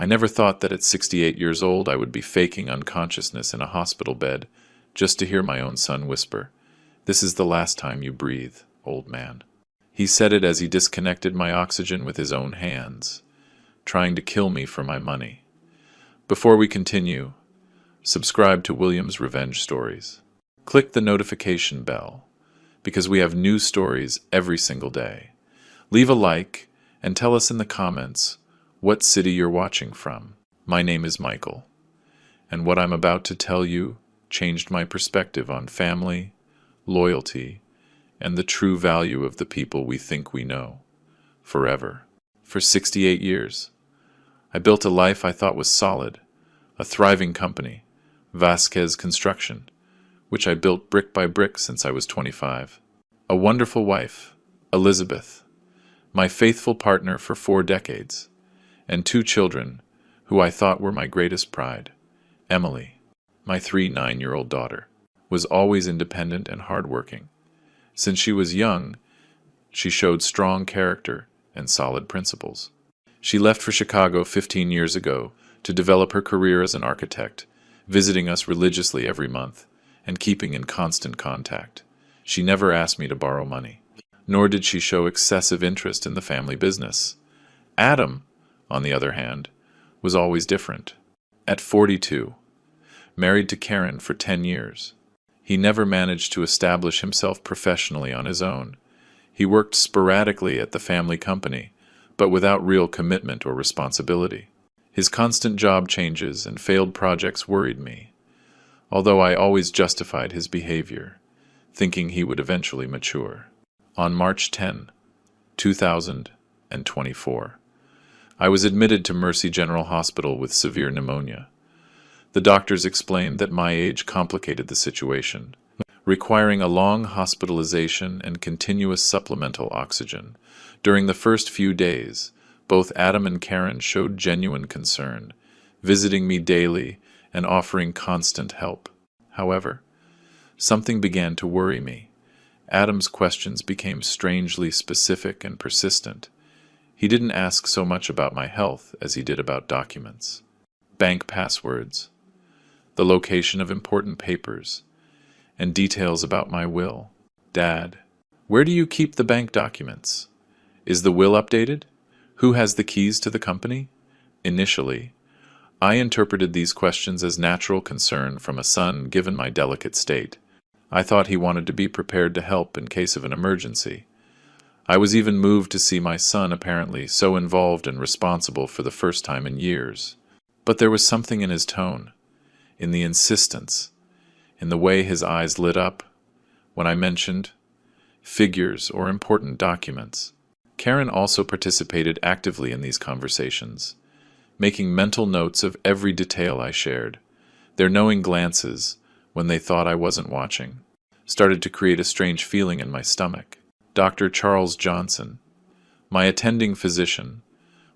I never thought that at 68 years old I would be faking unconsciousness in a hospital bed just to hear my own son whisper, "This is the last time you breathe, old man." He said it as he disconnected my oxygen with his own hands, trying to kill me for my money. Before we continue, subscribe to William's Revenge Stories. Click the notification bell, because we have new stories every single day. Leave a like and tell us in the comments what city you're watching from. My name is Michael, and what I'm about to tell you changed my perspective on family, loyalty, and the true value of the people we think we know, forever. For 68 years, I built a life I thought was solid, a thriving company, Vasquez Construction, which I built brick by brick since I was 25. A wonderful wife, Elizabeth, my faithful partner for 4 decades, and 2 children who I thought were my greatest pride. Emily, my 9-year-old daughter, was always independent and hardworking. Since she was young, she showed strong character and solid principles. She left for Chicago 15 years ago to develop her career as an architect, visiting us religiously every month and keeping in constant contact. She never asked me to borrow money, nor did she show excessive interest in the family business. Adam, on the other hand, was always different. At 42, married to Karen for 10 years, he never managed to establish himself professionally on his own. He worked sporadically at the family company, but without real commitment or responsibility. His constant job changes and failed projects worried me, although I always justified his behavior, thinking he would eventually mature. On March 10, 2024, I was admitted to Mercy General Hospital with severe pneumonia. The doctors explained that my age complicated the situation, requiring a long hospitalization and continuous supplemental oxygen. During the first few days, both Adam and Karen showed genuine concern, visiting me daily and offering constant help. However, something began to worry me. Adam's questions became strangely specific and persistent. He didn't ask so much about my health as he did about documents, bank passwords, the location of important papers, and details about my will. "Dad, where do you keep the bank documents? Is the will updated? Who has the keys to the company?" Initially, I interpreted these questions as natural concern from a son given my delicate state. I thought he wanted to be prepared to help in case of an emergency. I was even moved to see my son apparently so involved and responsible for the first time in years. But there was something in his tone, in the insistence, in the way his eyes lit up when I mentioned figures or important documents. Karen also participated actively in these conversations, making mental notes of every detail I shared. Their knowing glances, when they thought I wasn't watching, started to create a strange feeling in my stomach. Dr. Charles Johnson, my attending physician,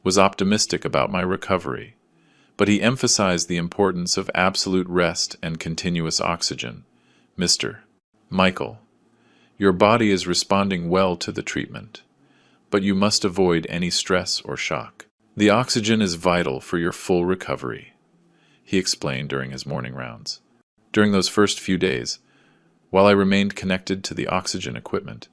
was optimistic about my recovery, but he emphasized the importance of absolute rest and continuous oxygen. "Mr. Michael, your body is responding well to the treatment, but you must avoid any stress or shock. The oxygen is vital for your full recovery," he explained during his morning rounds. During those first few days, while I remained connected to the oxygen equipment,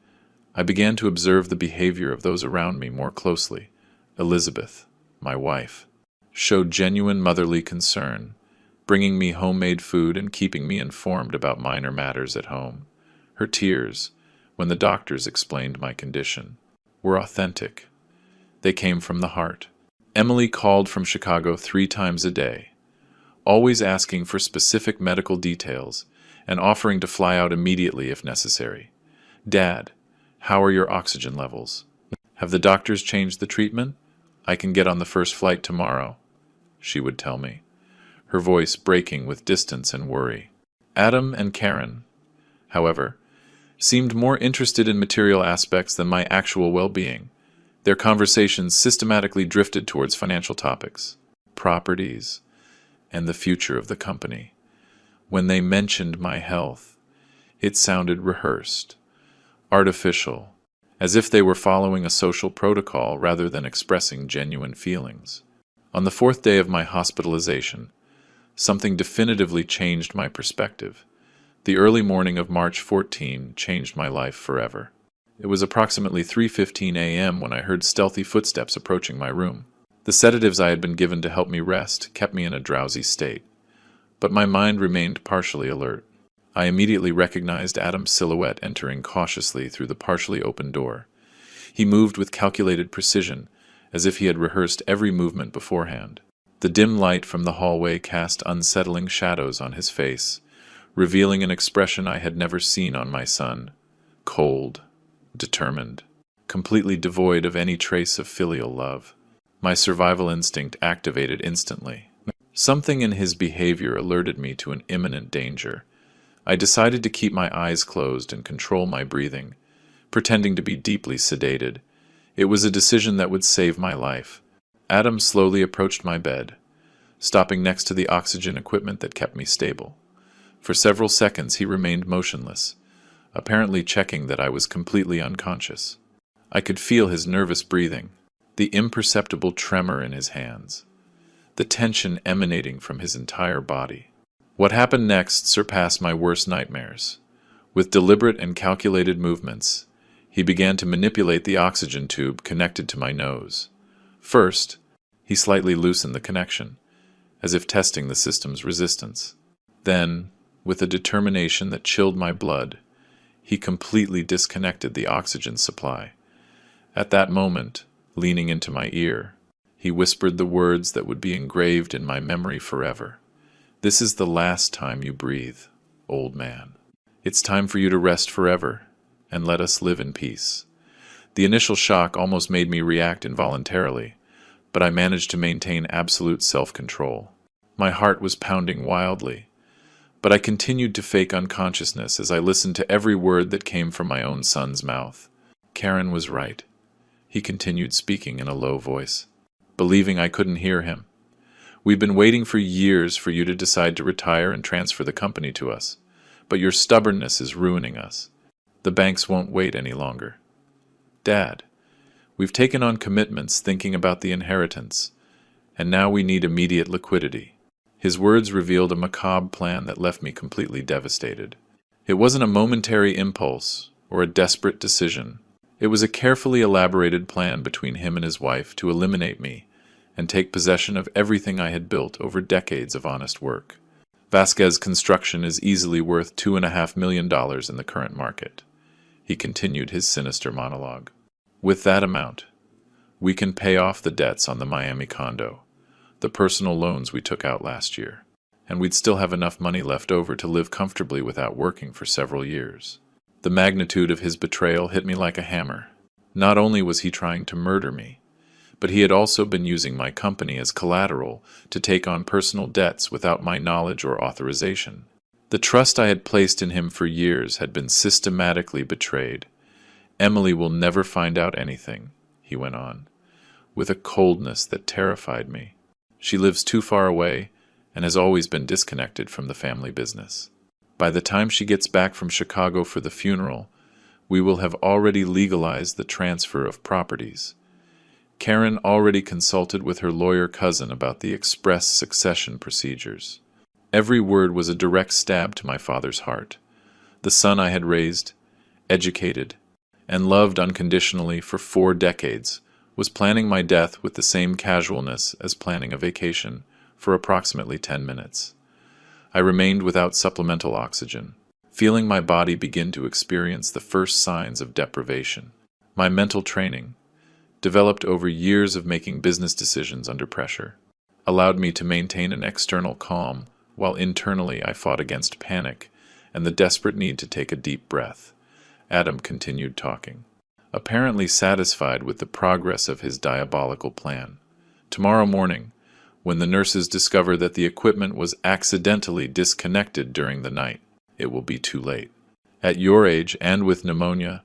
I began to observe the behavior of those around me more closely. Elizabeth, my wife, showed genuine motherly concern, bringing me homemade food and keeping me informed about minor matters at home. Her tears, when the doctors explained my condition, were authentic. They came from the heart. Emily called from Chicago 3 times a day, always asking for specific medical details and offering to fly out immediately if necessary. "Dad, how are your oxygen levels? Have the doctors changed the treatment? I can get on the first flight tomorrow," she would tell me, her voice breaking with distance and worry. Adam and Karen, however, seemed more interested in material aspects than my actual well-being. Their conversations systematically drifted towards financial topics, properties, and the future of the company. When they mentioned my health, it sounded rehearsed, artificial, as if they were following a social protocol rather than expressing genuine feelings. On the fourth day of my hospitalization, something definitively changed my perspective. The early morning of March 14 changed my life forever. It was approximately 3:15 a.m. when I heard stealthy footsteps approaching my room. The sedatives I had been given to help me rest kept me in a drowsy state, but my mind remained partially alert. I immediately recognized Adam's silhouette entering cautiously through the partially open door. He moved with calculated precision, as if he had rehearsed every movement beforehand. The dim light from the hallway cast unsettling shadows on his face, revealing an expression I had never seen on my son: cold, determined, completely devoid of any trace of filial love. My survival instinct activated instantly. Something in his behavior alerted me to an imminent danger. I decided to keep my eyes closed and control my breathing, pretending to be deeply sedated. It was a decision that would save my life. Adam slowly approached my bed, stopping next to the oxygen equipment that kept me stable. For several seconds he remained motionless, apparently checking that I was completely unconscious. I could feel his nervous breathing, the imperceptible tremor in his hands, the tension emanating from his entire body. What happened next surpassed my worst nightmares. With deliberate and calculated movements, he began to manipulate the oxygen tube connected to my nose. First, he slightly loosened the connection, as if testing the system's resistance. Then, with a determination that chilled my blood, he completely disconnected the oxygen supply. At that moment, leaning into my ear, he whispered the words that would be engraved in my memory forever. "This is the last time you breathe, old man. It's time for you to rest forever, and let us live in peace." The initial shock almost made me react involuntarily, but I managed to maintain absolute self-control. My heart was pounding wildly, but I continued to fake unconsciousness as I listened to every word that came from my own son's mouth. Karen was right. He continued speaking in a low voice, believing I couldn't hear him. "We've been waiting for years for you to decide to retire and transfer the company to us, but your stubbornness is ruining us. The banks won't wait any longer. Dad, we've taken on commitments thinking about the inheritance, and now we need immediate liquidity." His words revealed a macabre plan that left me completely devastated. It wasn't a momentary impulse or a desperate decision. It was a carefully elaborated plan between him and his wife to eliminate me and take possession of everything I had built over decades of honest work. Vasquez Construction is easily worth $2.5 million in the current market. He continued his sinister monologue. With that amount, we can pay off the debts on the Miami condo, the personal loans we took out last year, and we'd still have enough money left over to live comfortably without working for several years. The magnitude of his betrayal hit me like a hammer. Not only was he trying to murder me, but he had also been using my company as collateral to take on personal debts without my knowledge or authorization. The trust I had placed in him for years had been systematically betrayed. "Emily will never find out anything," he went on, with a coldness that terrified me. "She lives too far away and has always been disconnected from the family business. By the time she gets back from Chicago for the funeral, we will have already legalized the transfer of properties. Karen already consulted with her lawyer cousin about the express succession procedures." Every word was a direct stab to my father's heart. The son I had raised, educated, and loved unconditionally for 4 decades was planning my death with the same casualness as planning a vacation for approximately 10 minutes. I remained without supplemental oxygen, feeling my body begin to experience the first signs of deprivation. My mental training, developed over years of making business decisions under pressure, allowed me to maintain an external calm while internally I fought against panic and the desperate need to take a deep breath. Adam continued talking, apparently satisfied with the progress of his diabolical plan. "Tomorrow morning, when the nurses discover that the equipment was accidentally disconnected during the night, it will be too late. At your age and with pneumonia,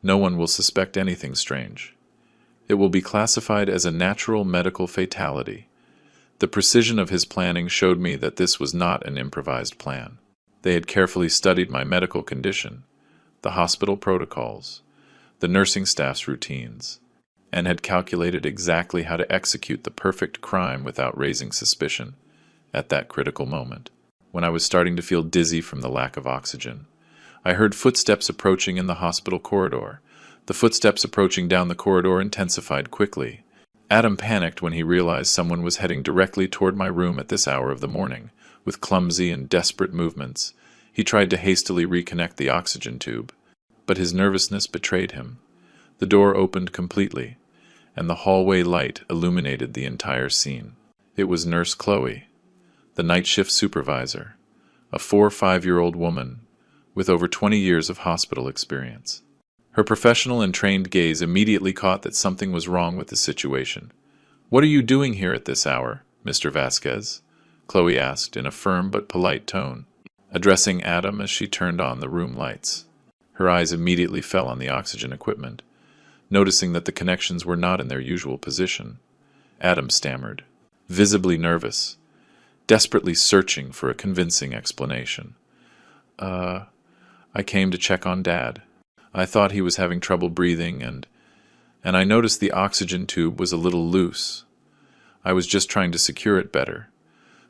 no one will suspect anything strange. It will be classified as a natural medical fatality." The precision of his planning showed me that this was not an improvised plan. They had carefully studied my medical condition, the hospital protocols, the nursing staff's routines, and had calculated exactly how to execute the perfect crime without raising suspicion at that critical moment. When I was starting to feel dizzy from the lack of oxygen, I heard footsteps approaching in the hospital corridor. The footsteps approaching down the corridor intensified quickly. Adam panicked when he realized someone was heading directly toward my room at this hour of the morning. With clumsy and desperate movements, he tried to hastily reconnect the oxygen tube, but his nervousness betrayed him. The door opened completely, and the hallway light illuminated the entire scene. It was Nurse Chloe, the night shift supervisor, a 4 or 5-year-old woman with over 20 years of hospital experience. Her professional and trained gaze immediately caught that something was wrong with the situation. "What are you doing here at this hour, Mr. Vasquez?" Chloe asked in a firm but polite tone, addressing Adam as she turned on the room lights. Her eyes immediately fell on the oxygen equipment, noticing that the connections were not in their usual position. Adam stammered, visibly nervous, desperately searching for a convincing explanation. I came to check on Dad. I thought he was having trouble breathing, and I noticed the oxygen tube was a little loose. I was just trying to secure it better."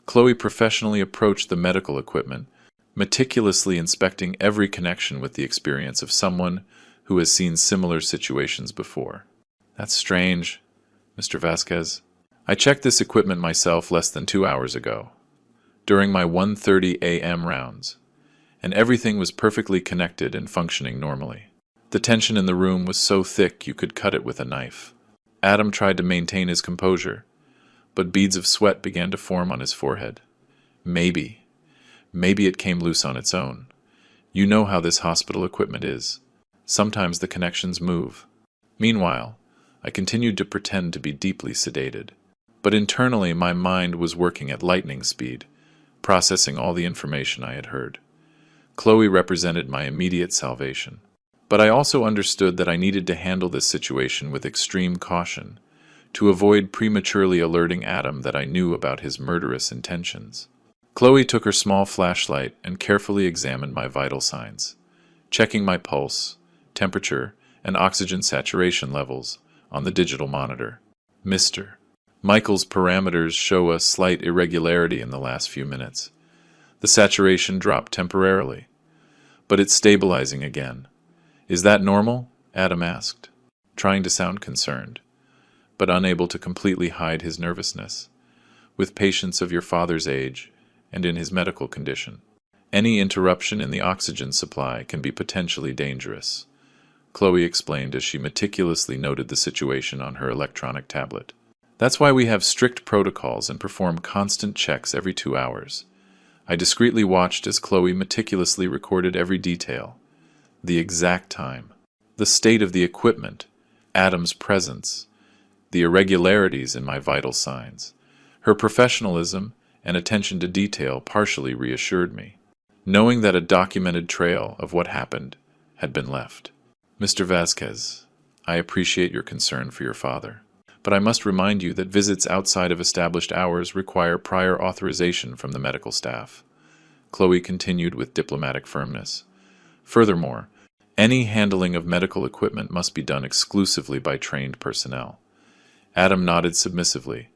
Chloe professionally approached the medical equipment, meticulously inspecting every connection with the experience of someone who has seen similar situations before. "That's strange, Mr. Vasquez. I checked this equipment myself less than 2 hours ago, during my 1:30 a.m. rounds, and everything was perfectly connected and functioning normally. The tension in the room was so thick you could cut it with a knife." Adam tried to maintain his composure, but beads of sweat began to form on his forehead. Maybe it came loose on its own. You know how this hospital equipment is. Sometimes the connections move. Meanwhile, I continued to pretend to be deeply sedated. But internally my mind was working at lightning speed, processing all the information I had heard. Chloe represented my immediate salvation. But I also understood that I needed to handle this situation with extreme caution, to avoid prematurely alerting Adam that I knew about his murderous intentions. Chloe took her small flashlight and carefully examined my vital signs, checking my pulse, temperature, and oxygen saturation levels on the digital monitor. "Mr. Michael's parameters show a slight irregularity in the last few minutes. The saturation dropped temporarily, but it's stabilizing again. Is that normal?" Adam asked, trying to sound concerned, but unable to completely hide his nervousness. "With patients of your father's age and in his medical condition, any interruption in the oxygen supply can be potentially dangerous," Chloe explained as she meticulously noted the situation on her electronic tablet. "That's why we have strict protocols and perform constant checks every 2 hours. I discreetly watched as Chloe meticulously recorded every detail. The exact time, the state of the equipment, Adam's presence, the irregularities in my vital signs. Her professionalism and attention to detail partially reassured me, knowing that a documented trail of what happened had been left. "Mr. Vasquez, I appreciate your concern for your father, but I must remind you that visits outside of established hours require prior authorization from the medical staff," Chloe continued with diplomatic firmness. "Furthermore, any handling of medical equipment must be done exclusively by trained personnel." Adam nodded submissively,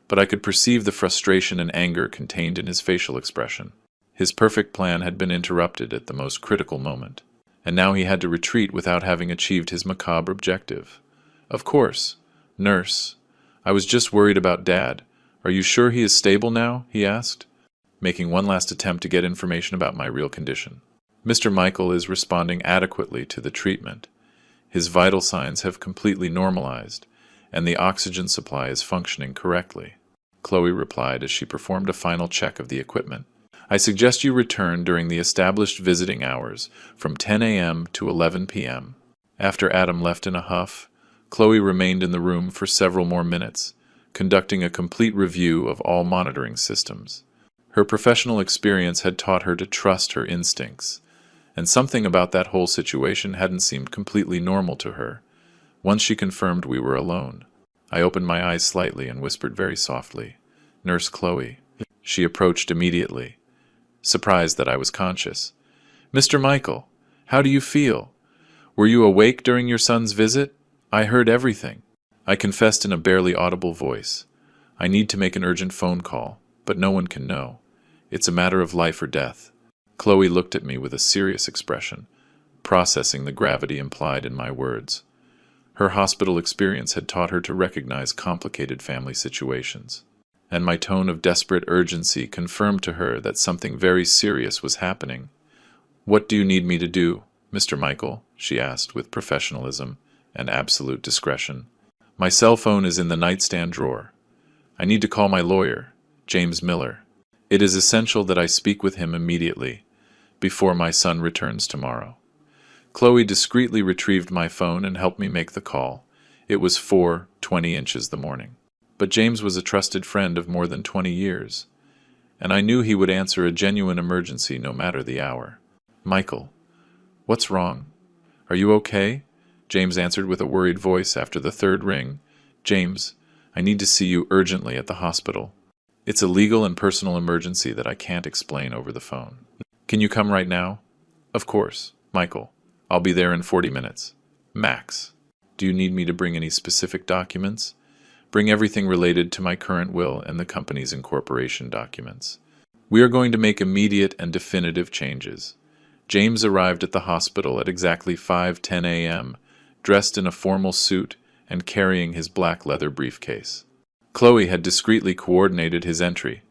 but I could perceive the frustration and anger contained in his facial expression. His perfect plan had been interrupted at the most critical moment, and now he had to retreat without having achieved his macabre objective. "Of course, nurse. I was just worried about Dad. Are you sure he is stable now?" he asked, making one last attempt to get information about my real condition. "Mr. Michael is responding adequately to the treatment. His vital signs have completely normalized, and the oxygen supply is functioning correctly," Chloe replied as she performed a final check of the equipment. "I suggest you return during the established visiting hours from 10 a.m. to 11 p.m. After Adam left in a huff, Chloe remained in the room for several more minutes, conducting a complete review of all monitoring systems. Her professional experience had taught her to trust her instincts, and something about that whole situation hadn't seemed completely normal to her. Once she confirmed we were alone, I opened my eyes slightly and whispered very softly, "Nurse Chloe." She approached immediately, surprised that I was conscious. "Mr. Michael, how do you feel? Were you awake during your son's visit? I heard everything." I confessed in a barely audible voice. I need to make an urgent phone call, but no one can know. It's a matter of life or death. Chloe looked at me with a serious expression, processing the gravity implied in my words. Her hospital experience had taught her to recognize complicated family situations, and my tone of desperate urgency confirmed to her that something very serious was happening. "What do you need me to do, Mr. Michael?" she asked with professionalism and absolute discretion. "My cell phone is in the nightstand drawer. I need to call my lawyer, James Miller. It is essential that I speak with him immediately, before my son returns tomorrow." Chloe discreetly retrieved my phone and helped me make the call. It was 4:20 inches the morning. But James was a trusted friend of more than 20 years, and I knew he would answer a genuine emergency no matter the hour. "Michael, what's wrong? Are you okay?" James answered with a worried voice after the third ring. "James, I need to see you urgently at the hospital. It's a legal and personal emergency that I can't explain over the phone. Can you come right now?" "Of course, Michael. I'll be there in 40 minutes. Max. Do you need me to bring any specific documents?" "Bring everything related to my current will and the company's incorporation documents. We are going to make immediate and definitive changes." James arrived at the hospital at exactly 5:10 a.m., dressed in a formal suit and carrying his black leather briefcase. Chloe had discreetly coordinated his entry,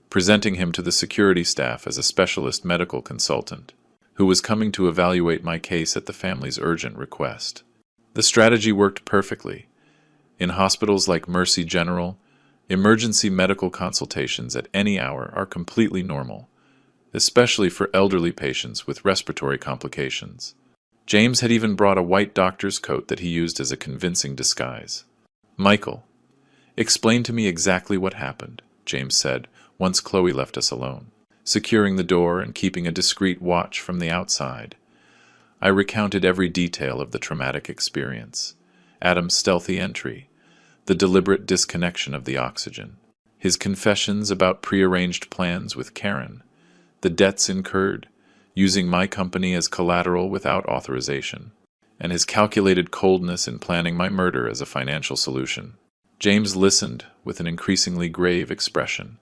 presenting him to the security staff as a specialist medical consultant, who was coming to evaluate my case at the family's urgent request. The strategy worked perfectly. In hospitals like Mercy General, emergency medical consultations at any hour are completely normal, especially for elderly patients with respiratory complications. James had even brought a white doctor's coat that he used as a convincing disguise. "Michael, explain to me exactly what happened," James said, once Chloe left us alone, securing the door and keeping a discreet watch from the outside. I recounted every detail of the traumatic experience: Adam's stealthy entry, the deliberate disconnection of the oxygen, his confessions about prearranged plans with Karen, the debts incurred, using my company as collateral without authorization, and his calculated coldness in planning my murder as a financial solution. James listened with an increasingly grave expression,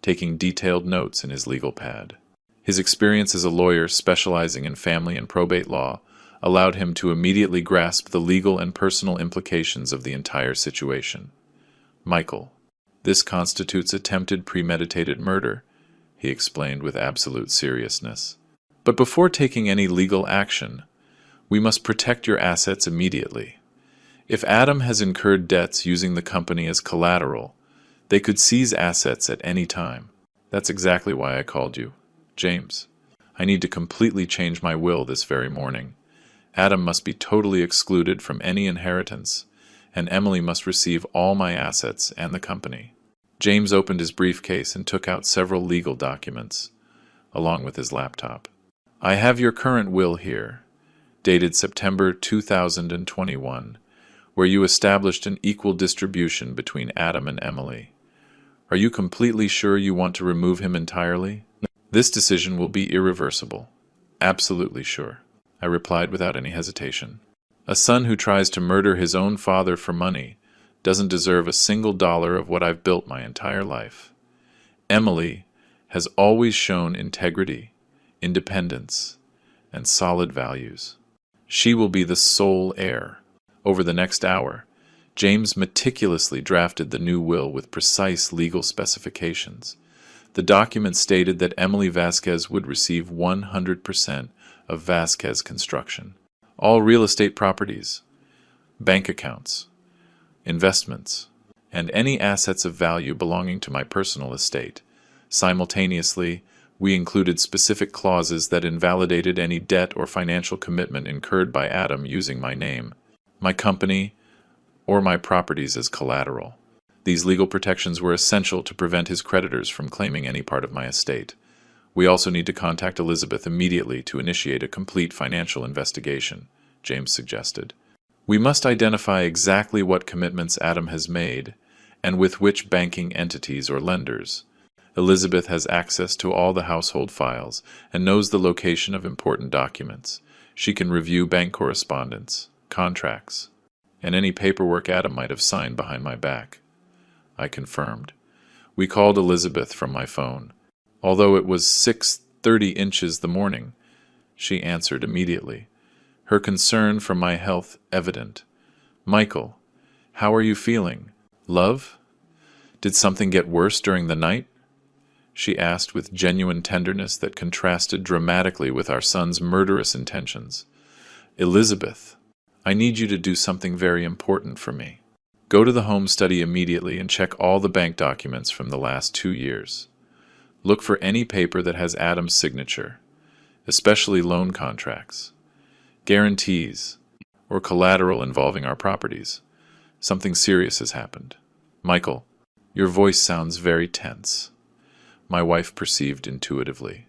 taking detailed notes in his legal pad. His experience as a lawyer specializing in family and probate law allowed him to immediately grasp the legal and personal implications of the entire situation. "Michael, this constitutes attempted premeditated murder," he explained with absolute seriousness. "But before taking any legal action, we must protect your assets immediately. If Adam has incurred debts using the company as collateral, they could seize assets at any time. That's exactly why I called you. James, I need to completely change my will this very morning. Adam must be totally excluded from any inheritance, and Emily must receive all my assets and the company." James opened his briefcase and took out several legal documents, along with his laptop. "I have your current will here, dated September 2021, where you established an equal distribution between Adam and Emily. Are you completely sure you want to remove him entirely?" "This decision will be irreversible." "Absolutely sure," I replied without any hesitation. "A son who tries to murder his own father for money doesn't deserve a single dollar of what I've built my entire life. Emily has always shown integrity, independence, and solid values. She will be the sole heir." Over the next hour, James meticulously drafted the new will with precise legal specifications. The document stated that Emily Vasquez would receive 100% of Vasquez Construction, all real estate properties, bank accounts, investments, and any assets of value belonging to my personal estate. Simultaneously, we included specific clauses that invalidated any debt or financial commitment incurred by Adam using my name, my company, or my properties as collateral. These legal protections were essential to prevent his creditors from claiming any part of my estate. "We also need to contact Elizabeth immediately to initiate a complete financial investigation," James suggested. "We must identify exactly what commitments Adam has made and with which banking entities or lenders. Elizabeth has access to all the household files and knows the location of important documents. She can review bank correspondence, contracts, and any paperwork Adam might have signed behind my back. I confirmed. We called Elizabeth from my phone. Although it was 6:30 inches the morning, she answered immediately, her concern for my health evident. "Michael, how are you feeling? Love? Did something get worse during the night?" she asked with genuine tenderness that contrasted dramatically with our son's murderous intentions. "Elizabeth, I need you to do something very important for me. Go to the home study immediately and check all the bank documents from the last 2 years. Look for any paper that has Adam's signature, especially loan contracts, guarantees, or collateral involving our properties. Something serious has happened. Michael, your voice sounds very tense," my wife perceived intuitively.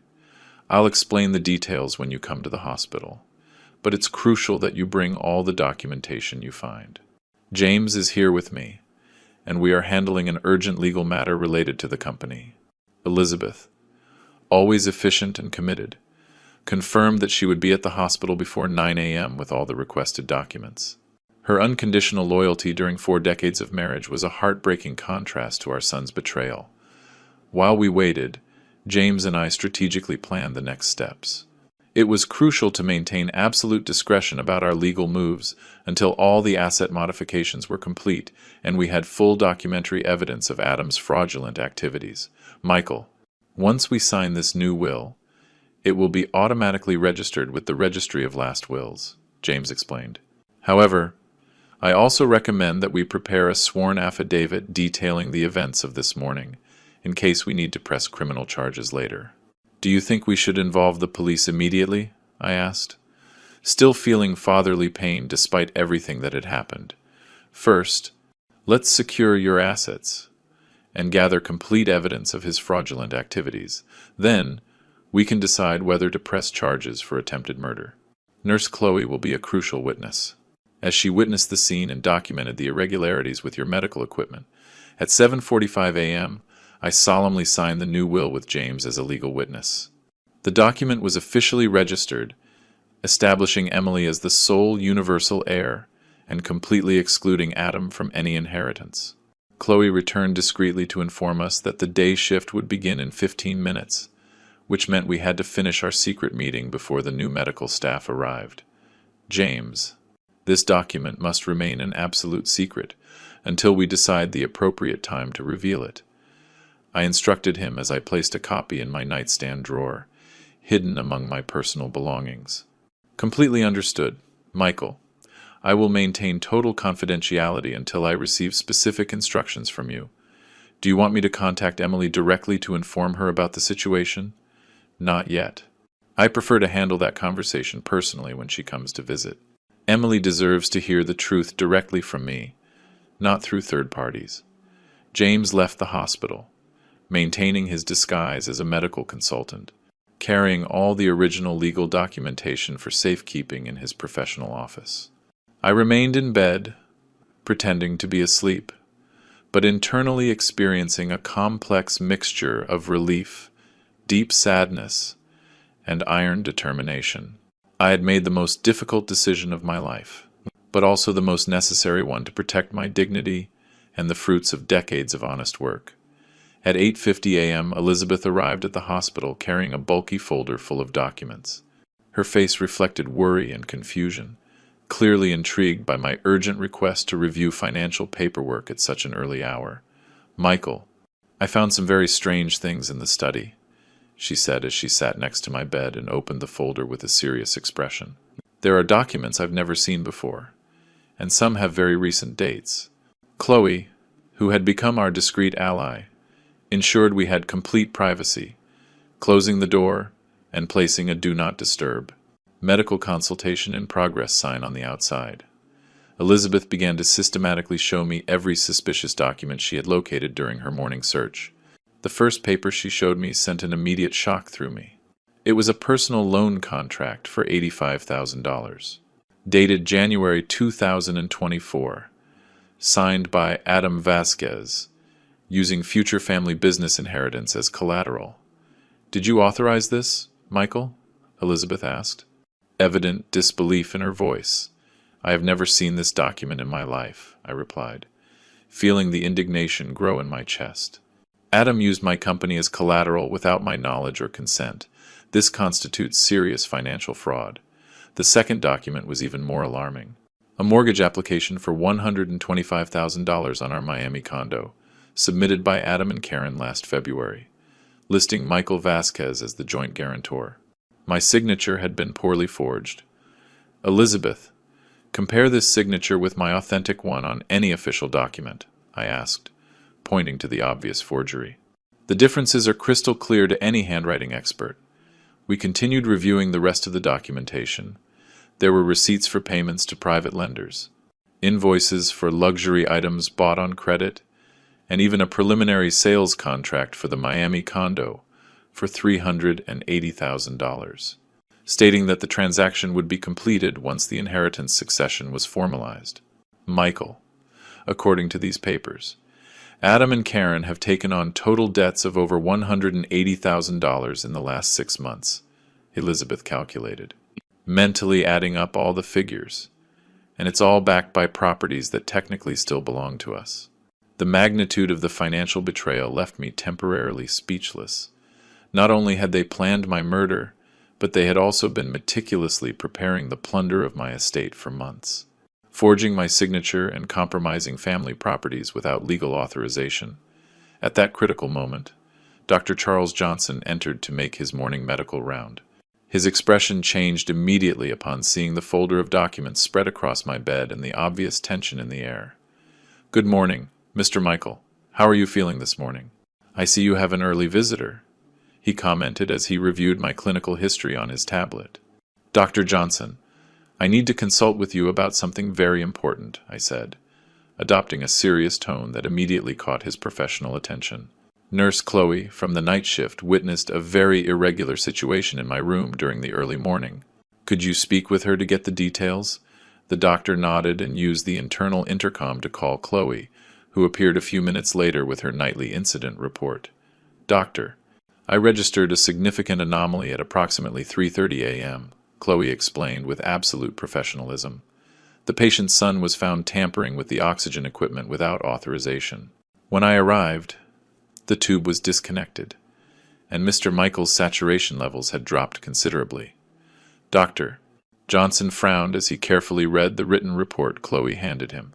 "I'll explain the details when you come to the hospital, but it's crucial that you bring all the documentation you find. James is here with me, and we are handling an urgent legal matter related to the company. Elizabeth, always efficient and committed, confirmed that she would be at the hospital before 9 a.m. with all the requested documents. Her unconditional loyalty during 4 decades of marriage was a heartbreaking contrast to our son's betrayal. While we waited, James and I strategically planned the next steps. It was crucial to maintain absolute discretion about our legal moves until all the asset modifications were complete and we had full documentary evidence of Adam's fraudulent activities. Michael, once we sign this new will, it will be automatically registered with the Registry of Last Wills," James explained. "However, I also recommend that we prepare a sworn affidavit detailing the events of this morning, in case we need to press criminal charges later." "Do you think we should involve the police immediately?" I asked, still feeling fatherly pain despite everything that had happened. "First, let's secure your assets and gather complete evidence of his fraudulent activities. Then, we can decide whether to press charges for attempted murder. Nurse Chloe will be a crucial witness, as she witnessed the scene and documented the irregularities with your medical equipment. At 7:45 a.m., I solemnly signed the new will with James as a legal witness. The document was officially registered, establishing Emily as the sole universal heir and completely excluding Adam from any inheritance. Chloe returned discreetly to inform us that the day shift would begin in 15 minutes, which meant we had to finish our secret meeting before the new medical staff arrived. "James, this document must remain an absolute secret until we decide the appropriate time to reveal it," I instructed him as I placed a copy in my nightstand drawer, hidden among my personal belongings. "Completely understood. Michael, I will maintain total confidentiality until I receive specific instructions from you. Do you want me to contact Emily directly to inform her about the situation?" "Not yet. I prefer to handle that conversation personally when she comes to visit. Emily deserves to hear the truth directly from me, not through third parties." James left the hospital, maintaining his disguise as a medical consultant, carrying all the original legal documentation for safekeeping in his professional office. I remained in bed, pretending to be asleep, but internally experiencing a complex mixture of relief, deep sadness, and iron determination. I had made the most difficult decision of my life, but also the most necessary one to protect my dignity and the fruits of decades of honest work. At 8:50 a.m., Elizabeth arrived at the hospital carrying a bulky folder full of documents. Her face reflected worry and confusion, clearly intrigued by my urgent request to review financial paperwork at such an early hour. "Michael, I found some very strange things in the study," she said as she sat next to my bed and opened the folder with a serious expression. "There are documents I've never seen before, and some have very recent dates." Chloe, who had become our discreet ally, ensured we had complete privacy, closing the door and placing a "Do Not Disturb" medical consultation in progress sign on the outside. Elizabeth began to systematically show me every suspicious document she had located during her morning search. The first paper she showed me sent an immediate shock through me. It was a personal loan contract for $85,000, dated January 2024, signed by Adam Vasquez, using future family business inheritance as collateral. "Did you authorize this, Michael?" Elizabeth asked. Evident disbelief in her voice, I have never seen this document in my life, I replied, feeling the indignation grow in my chest. Adam used my company as collateral without my knowledge or consent. This constitutes serious financial fraud. The second document was even more alarming. A mortgage application for $125,000 on our Miami condo, submitted by Adam and Karen last February, listing Michael Vasquez as the joint guarantor. My signature had been poorly forged. Elizabeth, compare this signature with my authentic one on any official document, I asked, pointing to the obvious forgery. The differences are crystal clear to any handwriting expert. We continued reviewing the rest of the documentation. There were receipts for payments to private lenders, invoices for luxury items bought on credit, and even a preliminary sales contract for the Miami condo for $380,000, stating that the transaction would be completed once the inheritance succession was formalized. Michael, according to these papers, Adam and Karen have taken on total debts of over $180,000 in the last 6 months, Elizabeth calculated, mentally adding up all the figures, and it's all backed by properties that technically still belong to us. The magnitude of the financial betrayal left me temporarily speechless. Not only had they planned my murder, but they had also been meticulously preparing the plunder of my estate for months, forging my signature and compromising family properties without legal authorization. At that critical moment, Dr. Charles Johnson entered to make his morning medical round. His expression changed immediately upon seeing the folder of documents spread across my bed and the obvious tension in the air. "Good morning, Mr. Michael. How are you feeling this morning? I see you have an early visitor," he commented as he reviewed my clinical history on his tablet. "Dr. Johnson, I need to consult with you about something very important," I said, adopting a serious tone that immediately caught his professional attention. Nurse Chloe, from the night shift, witnessed a very irregular situation in my room during the early morning. "Could you speak with her to get the details?" The doctor nodded and used the internal intercom to call Chloe, who appeared a few minutes later with her nightly incident report. "Doctor, I registered a significant anomaly at approximately 3:30 a.m., Chloe explained with absolute professionalism. "The patient's son was found tampering with the oxygen equipment without authorization. When I arrived, the tube was disconnected, and Mr. Michael's saturation levels had dropped considerably." "Doctor," Johnson frowned as he carefully read the written report Chloe handed him.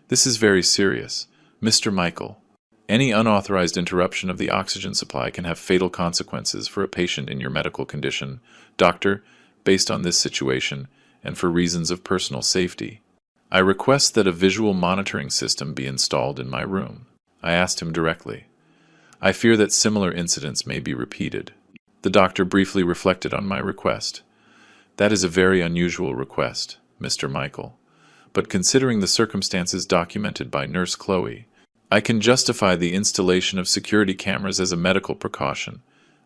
"This is very serious. Mr. Michael, any unauthorized interruption of the oxygen supply can have fatal consequences for a patient in your medical condition. Doctor, based on this situation, and for reasons of personal safety, I request that a visual monitoring system be installed in my room." I asked him directly. "I fear that similar incidents may be repeated." The doctor briefly reflected on my request. "That is a very unusual request, Mr. Michael, but considering the circumstances documented by Nurse Chloe, I can justify the installation of security cameras as a medical precaution.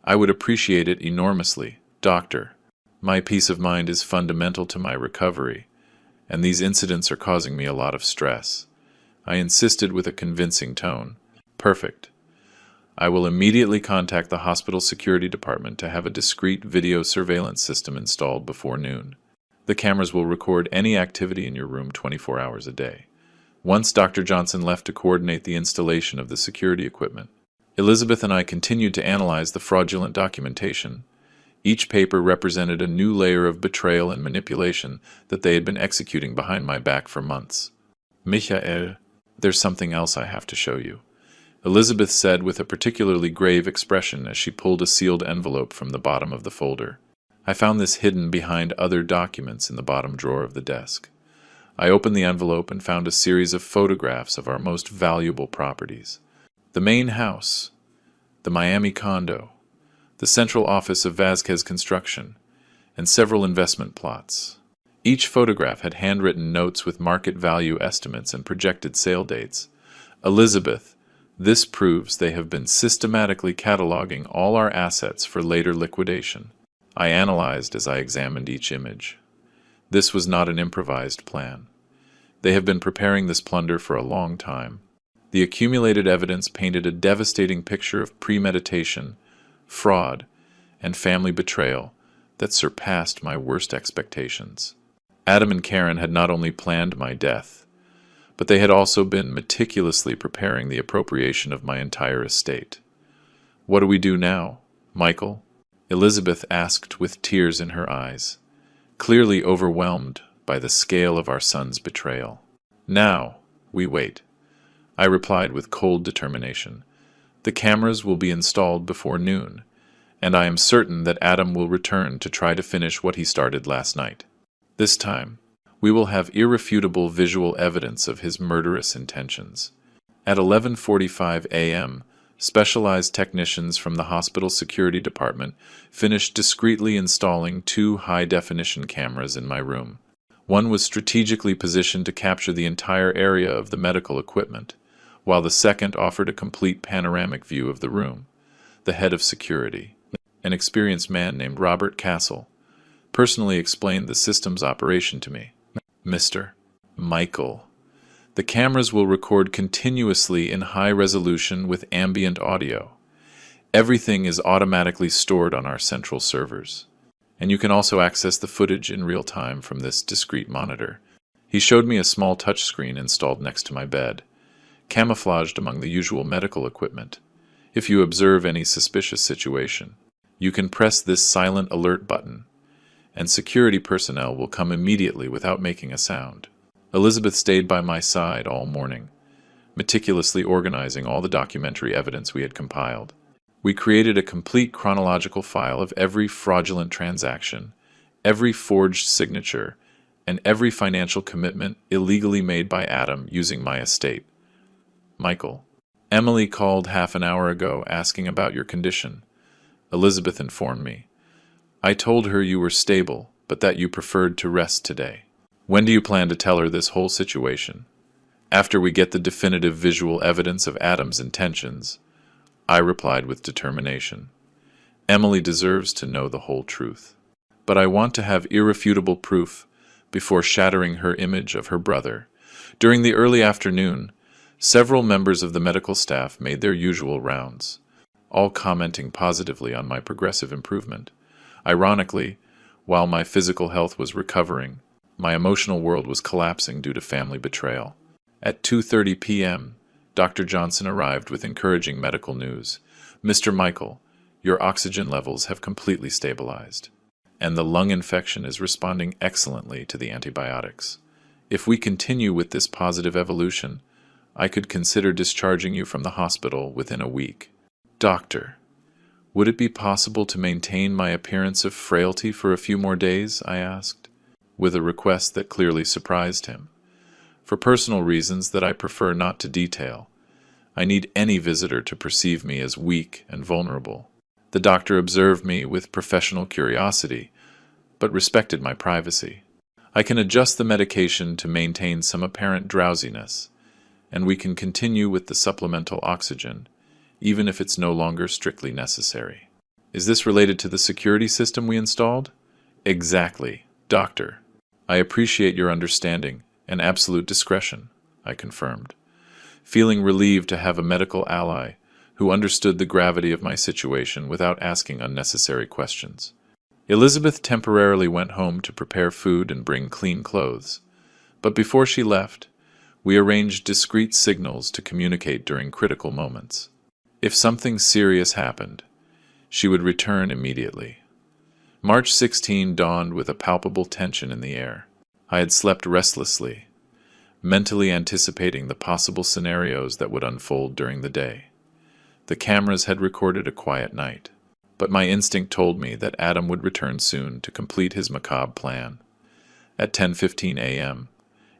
I would appreciate it enormously, Doctor. My peace of mind is fundamental to my recovery, and these incidents are causing me a lot of stress." I insisted with a convincing tone. "Perfect. I will immediately contact the hospital security department to have a discreet video surveillance system installed before noon. The cameras will record any activity in your room 24 hours a day." Once Dr. Johnson left to coordinate the installation of the security equipment, Elizabeth and I continued to analyze the fraudulent documentation. Each paper represented a new layer of betrayal and manipulation that they had been executing behind my back for months. "Michael, there's something else I have to show you," Elizabeth said with a particularly grave expression as she pulled a sealed envelope from the bottom of the folder. "I found this hidden behind other documents in the bottom drawer of the desk." I opened the envelope and found a series of photographs of our most valuable properties. The main house, the Miami condo, the central office of Vasquez Construction, and several investment plots. Each photograph had handwritten notes with market value estimates and projected sale dates. "Elizabeth, this proves they have been systematically cataloging all our assets for later liquidation," I analyzed as I examined each image. This was not an improvised plan. They have been preparing this plunder for a long time. The accumulated evidence painted a devastating picture of premeditation, fraud, and family betrayal that surpassed my worst expectations. Adam and Karen had not only planned my death, but they had also been meticulously preparing the appropriation of my entire estate. "What do we do now, Michael?" Elizabeth asked with tears in her eyes, clearly overwhelmed by the scale of our son's betrayal. "Now, we wait," I replied with cold determination. "The cameras will be installed before noon, and I am certain that Adam will return to try to finish what he started last night. This time, we will have irrefutable visual evidence of his murderous intentions." At 11:45 a.m., specialized technicians from the hospital security department finished discreetly installing 2 high-definition cameras in my room. One was strategically positioned to capture the entire area of the medical equipment, while the second offered a complete panoramic view of the room. The head of security, an experienced man named Robert Castle, personally explained the system's operation to me. "Mr. Michael, the cameras will record continuously in high resolution with ambient audio. Everything is automatically stored on our central servers, and you can also access the footage in real time from this discrete monitor." He showed me a small touchscreen installed next to my bed, camouflaged among the usual medical equipment. If you observe any suspicious situation, you can press this silent alert button, and security personnel will come immediately without making a sound. Elizabeth stayed by my side all morning, meticulously organizing all the documentary evidence we had compiled. We created a complete chronological file of every fraudulent transaction, every forged signature, and every financial commitment illegally made by Adam using my estate. "Michael, Emily called half an hour ago asking about your condition," Elizabeth informed me. "I told her you were stable, but that you preferred to rest today." "When do you plan to tell her this whole situation?" "After we get the definitive visual evidence of Adam's intentions," I replied with determination. "Emily deserves to know the whole truth. But I want to have irrefutable proof before shattering her image of her brother." During the early afternoon, several members of the medical staff made their usual rounds, all commenting positively on my progressive improvement. Ironically, while my physical health was recovering, my emotional world was collapsing due to family betrayal. At 2:30 p.m., Dr. Johnson arrived with encouraging medical news. "Mr. Michael, your oxygen levels have completely stabilized, and the lung infection is responding excellently to the antibiotics. If we continue with this positive evolution, I could consider discharging you from the hospital within a week." "Doctor, would it be possible to maintain my appearance of frailty for a few more days?" I asked, with a request that clearly surprised him. "For personal reasons that I prefer not to detail, I need any visitor to perceive me as weak and vulnerable." The doctor observed me with professional curiosity, but respected my privacy. "I can adjust the medication to maintain some apparent drowsiness, and we can continue with the supplemental oxygen, even if it's no longer strictly necessary." "Is this related to the security system we installed?" "Exactly, doctor. I appreciate your understanding and absolute discretion," I confirmed, feeling relieved to have a medical ally who understood the gravity of my situation without asking unnecessary questions. Elizabeth temporarily went home to prepare food and bring clean clothes, but before she left, we arranged discreet signals to communicate during critical moments. If something serious happened, she would return immediately. March 16 dawned with a palpable tension in the air. I had slept restlessly, mentally anticipating the possible scenarios that would unfold during the day. The cameras had recorded a quiet night, but my instinct told me that Adam would return soon to complete his macabre plan. At 10:15 a.m.,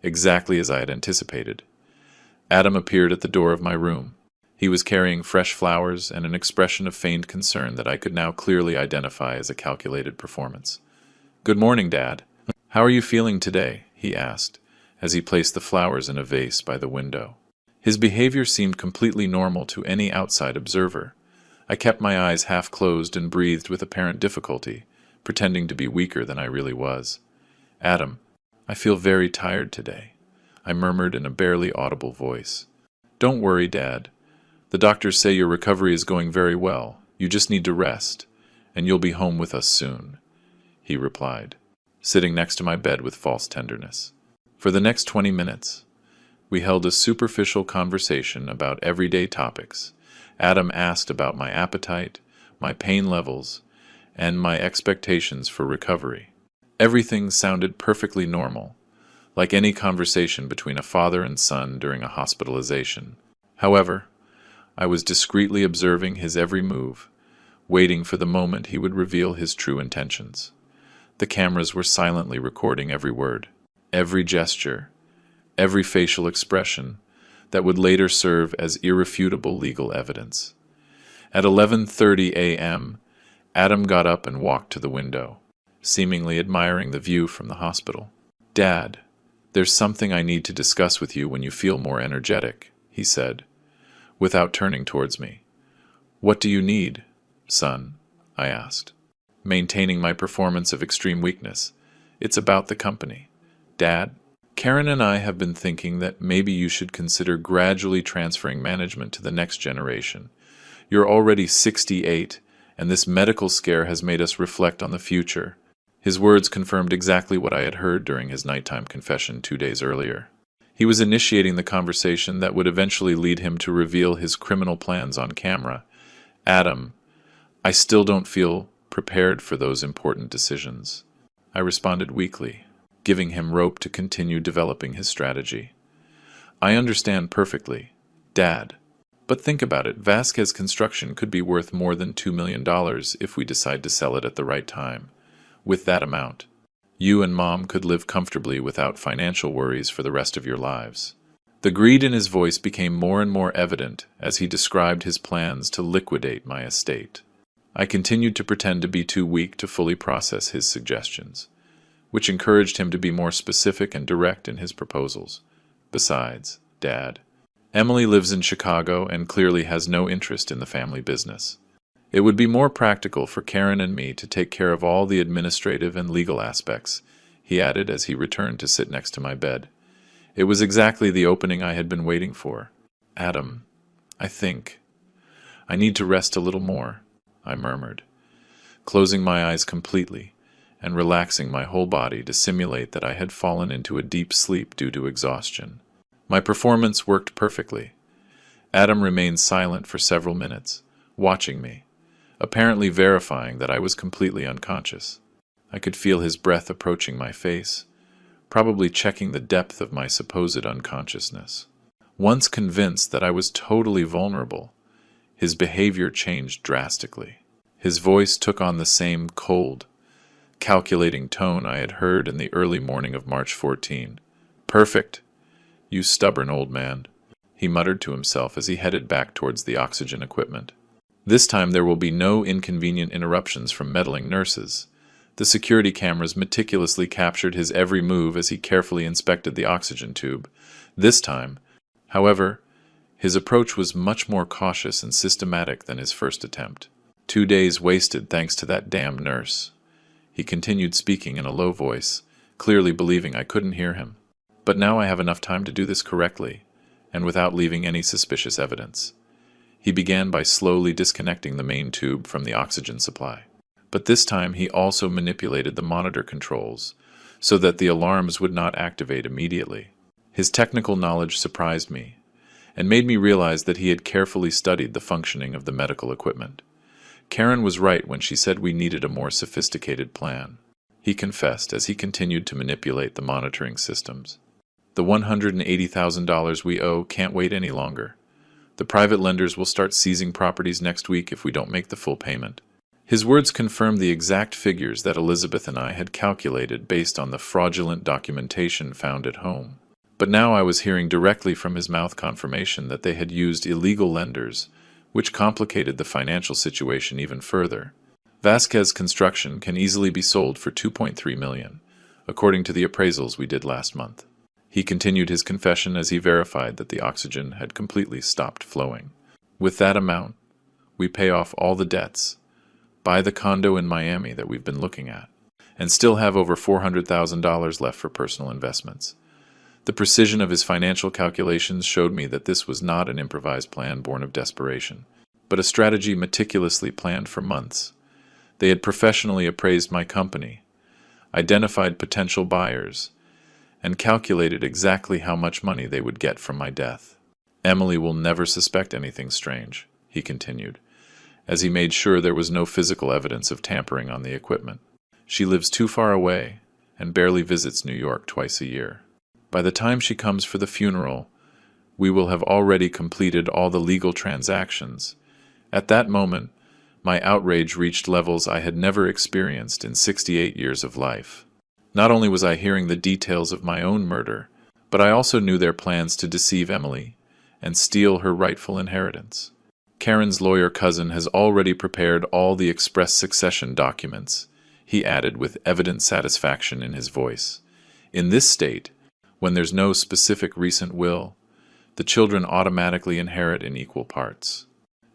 exactly as I had anticipated, Adam appeared at the door of my room. He was carrying fresh flowers and an expression of feigned concern that I could now clearly identify as a calculated performance. "Good morning, Dad. How are you feeling today?" he asked, as he placed the flowers in a vase by the window. His behavior seemed completely normal to any outside observer. I kept my eyes half closed and breathed with apparent difficulty, pretending to be weaker than I really was. "Adam, I feel very tired today," I murmured in a barely audible voice. "Don't worry, Dad. The doctors say your recovery is going very well. You just need to rest, and you'll be home with us soon," he replied. sitting next to my bed with false tenderness. For the next 20 minutes, we held a superficial conversation about everyday topics. Adam asked about my appetite, my pain levels, and my expectations for recovery. Everything sounded perfectly normal, like any conversation between a father and son during a hospitalization. However, I was discreetly observing his every move, waiting for the moment he would reveal his true intentions. The cameras were silently recording every word, every gesture, every facial expression that would later serve as irrefutable legal evidence. At 11:30 a.m., Adam got up and walked to the window, seemingly admiring the view from the hospital. "Dad, there's something I need to discuss with you when you feel more energetic," he said, without turning towards me. "What do you need, son?" I asked, maintaining my performance of extreme weakness. "It's about the company. Dad, Karen and I have been thinking that maybe you should consider gradually transferring management to the next generation. You're already 68, and this medical scare has made us reflect on the future." His words confirmed exactly what I had heard during his nighttime confession 2 days earlier. He was initiating the conversation that would eventually lead him to reveal his criminal plans on camera. "Adam, I still don't feel prepared for those important decisions," I responded weakly, giving him rope to continue developing his strategy. "I understand perfectly, Dad. But think about it, Vasquez Construction could be worth more than $2 million if we decide to sell it at the right time. With that amount, you and Mom could live comfortably without financial worries for the rest of your lives." The greed in his voice became more and more evident as he described his plans to liquidate my estate. I continued to pretend to be too weak to fully process his suggestions, which encouraged him to be more specific and direct in his proposals. "Besides, Dad, Emily lives in Chicago and clearly has no interest in the family business. It would be more practical for Karen and me to take care of all the administrative and legal aspects," he added as he returned to sit next to my bed. It was exactly the opening I had been waiting for. "Adam, I think I need to rest a little more," I murmured, closing my eyes completely and relaxing my whole body to simulate that I had fallen into a deep sleep due to exhaustion. My performance worked perfectly. Adam remained silent for several minutes, watching me, apparently verifying that I was completely unconscious. I could feel his breath approaching my face, probably checking the depth of my supposed unconsciousness. Once convinced that I was totally vulnerable, his behavior changed drastically. His voice took on the same cold, calculating tone I had heard in the early morning of March 14. "Perfect, you stubborn old man," he muttered to himself as he headed back towards the oxygen equipment. "This time there will be no inconvenient interruptions from meddling nurses." The security cameras meticulously captured his every move as he carefully inspected the oxygen tube. This time, however, his approach was much more cautious and systematic than his first attempt. 2 days wasted thanks to that damn nurse." He continued speaking in a low voice, clearly believing I couldn't hear him. "But now I have enough time to do this correctly, and without leaving any suspicious evidence." He began by slowly disconnecting the main tube from the oxygen supply. But this time he also manipulated the monitor controls so that the alarms would not activate immediately. His technical knowledge surprised me and made me realize that he had carefully studied the functioning of the medical equipment. Karen was right when she said we needed a more sophisticated plan, he confessed as he continued to manipulate the monitoring systems. "The $180,000 we owe can't wait any longer. The private lenders will start seizing properties next week if we don't make the full payment." His words confirmed the exact figures that Elizabeth and I had calculated based on the fraudulent documentation found at home. But now I was hearing directly from his mouth confirmation that they had used illegal lenders, which complicated the financial situation even further. "Vasquez Construction can easily be sold for $2.3 million, according to the appraisals we did last month." He continued his confession as he verified that the oxygen had completely stopped flowing. "With that amount, we pay off all the debts, buy the condo in Miami that we've been looking at, and still have over $400,000 left for personal investments." The precision of his financial calculations showed me that this was not an improvised plan born of desperation, but a strategy meticulously planned for months. They had professionally appraised my company, identified potential buyers, and calculated exactly how much money they would get from my death. Emily will never suspect anything strange, he continued, as he made sure there was no physical evidence of tampering on the equipment. She lives too far away and barely visits New York twice a year. By the time she comes for the funeral, we will have already completed all the legal transactions. At that moment, my outrage reached levels I had never experienced in 68 years of life. Not only was I hearing the details of my own murder, but I also knew their plans to deceive Emily and steal her rightful inheritance. Karen's lawyer cousin has already prepared all the express succession documents, he added with evident satisfaction in his voice. In this state, when there's no specific recent will, the children automatically inherit in equal parts.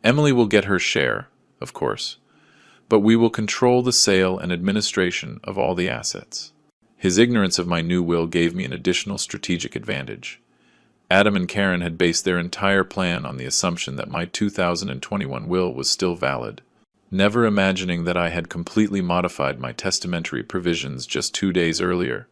Emily will get her share, of course, but we will control the sale and administration of all the assets. His ignorance of my new will gave me an additional strategic advantage. Adam and Karen had based their entire plan on the assumption that my 2021 will was still valid, never imagining that I had completely modified my testamentary provisions just 2 days earlier.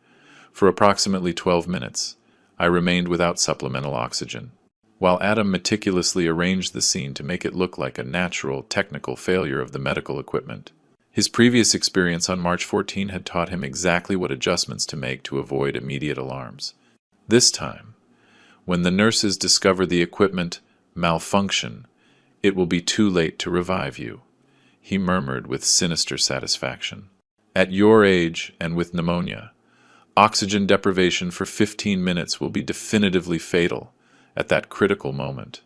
For approximately 12 minutes, I remained without supplemental oxygen, while Adam meticulously arranged the scene to make it look like a natural, technical failure of the medical equipment. His previous experience on March 14 had taught him exactly what adjustments to make to avoid immediate alarms. This time, when the nurses discover the equipment malfunction, it will be too late to revive you, he murmured with sinister satisfaction. At your age and with pneumonia, oxygen deprivation for 15 minutes will be definitively fatal at that critical moment.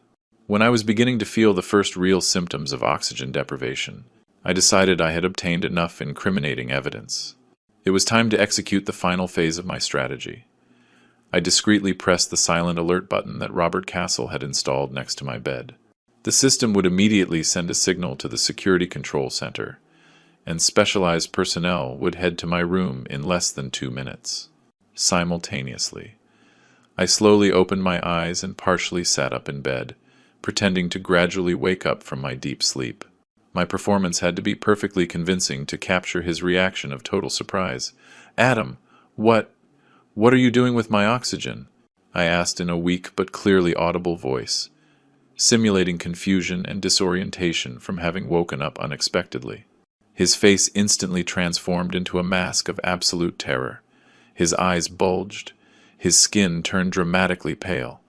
When I was beginning to feel the first real symptoms of oxygen deprivation, I decided I had obtained enough incriminating evidence. It was time to execute the final phase of my strategy. I discreetly pressed the silent alert button that Robert Castle had installed next to my bed. The system would immediately send a signal to the Security Control Center, and specialized personnel would head to my room in less than 2 minutes. Simultaneously, I slowly opened my eyes and partially sat up in bed, pretending to gradually wake up from my deep sleep. My performance had to be perfectly convincing to capture his reaction of total surprise. "Adam, what are you doing with my oxygen?" I asked in a weak but clearly audible voice, simulating confusion and disorientation from having woken up unexpectedly. His face instantly transformed into a mask of absolute terror. His eyes bulged, his skin turned dramatically pale,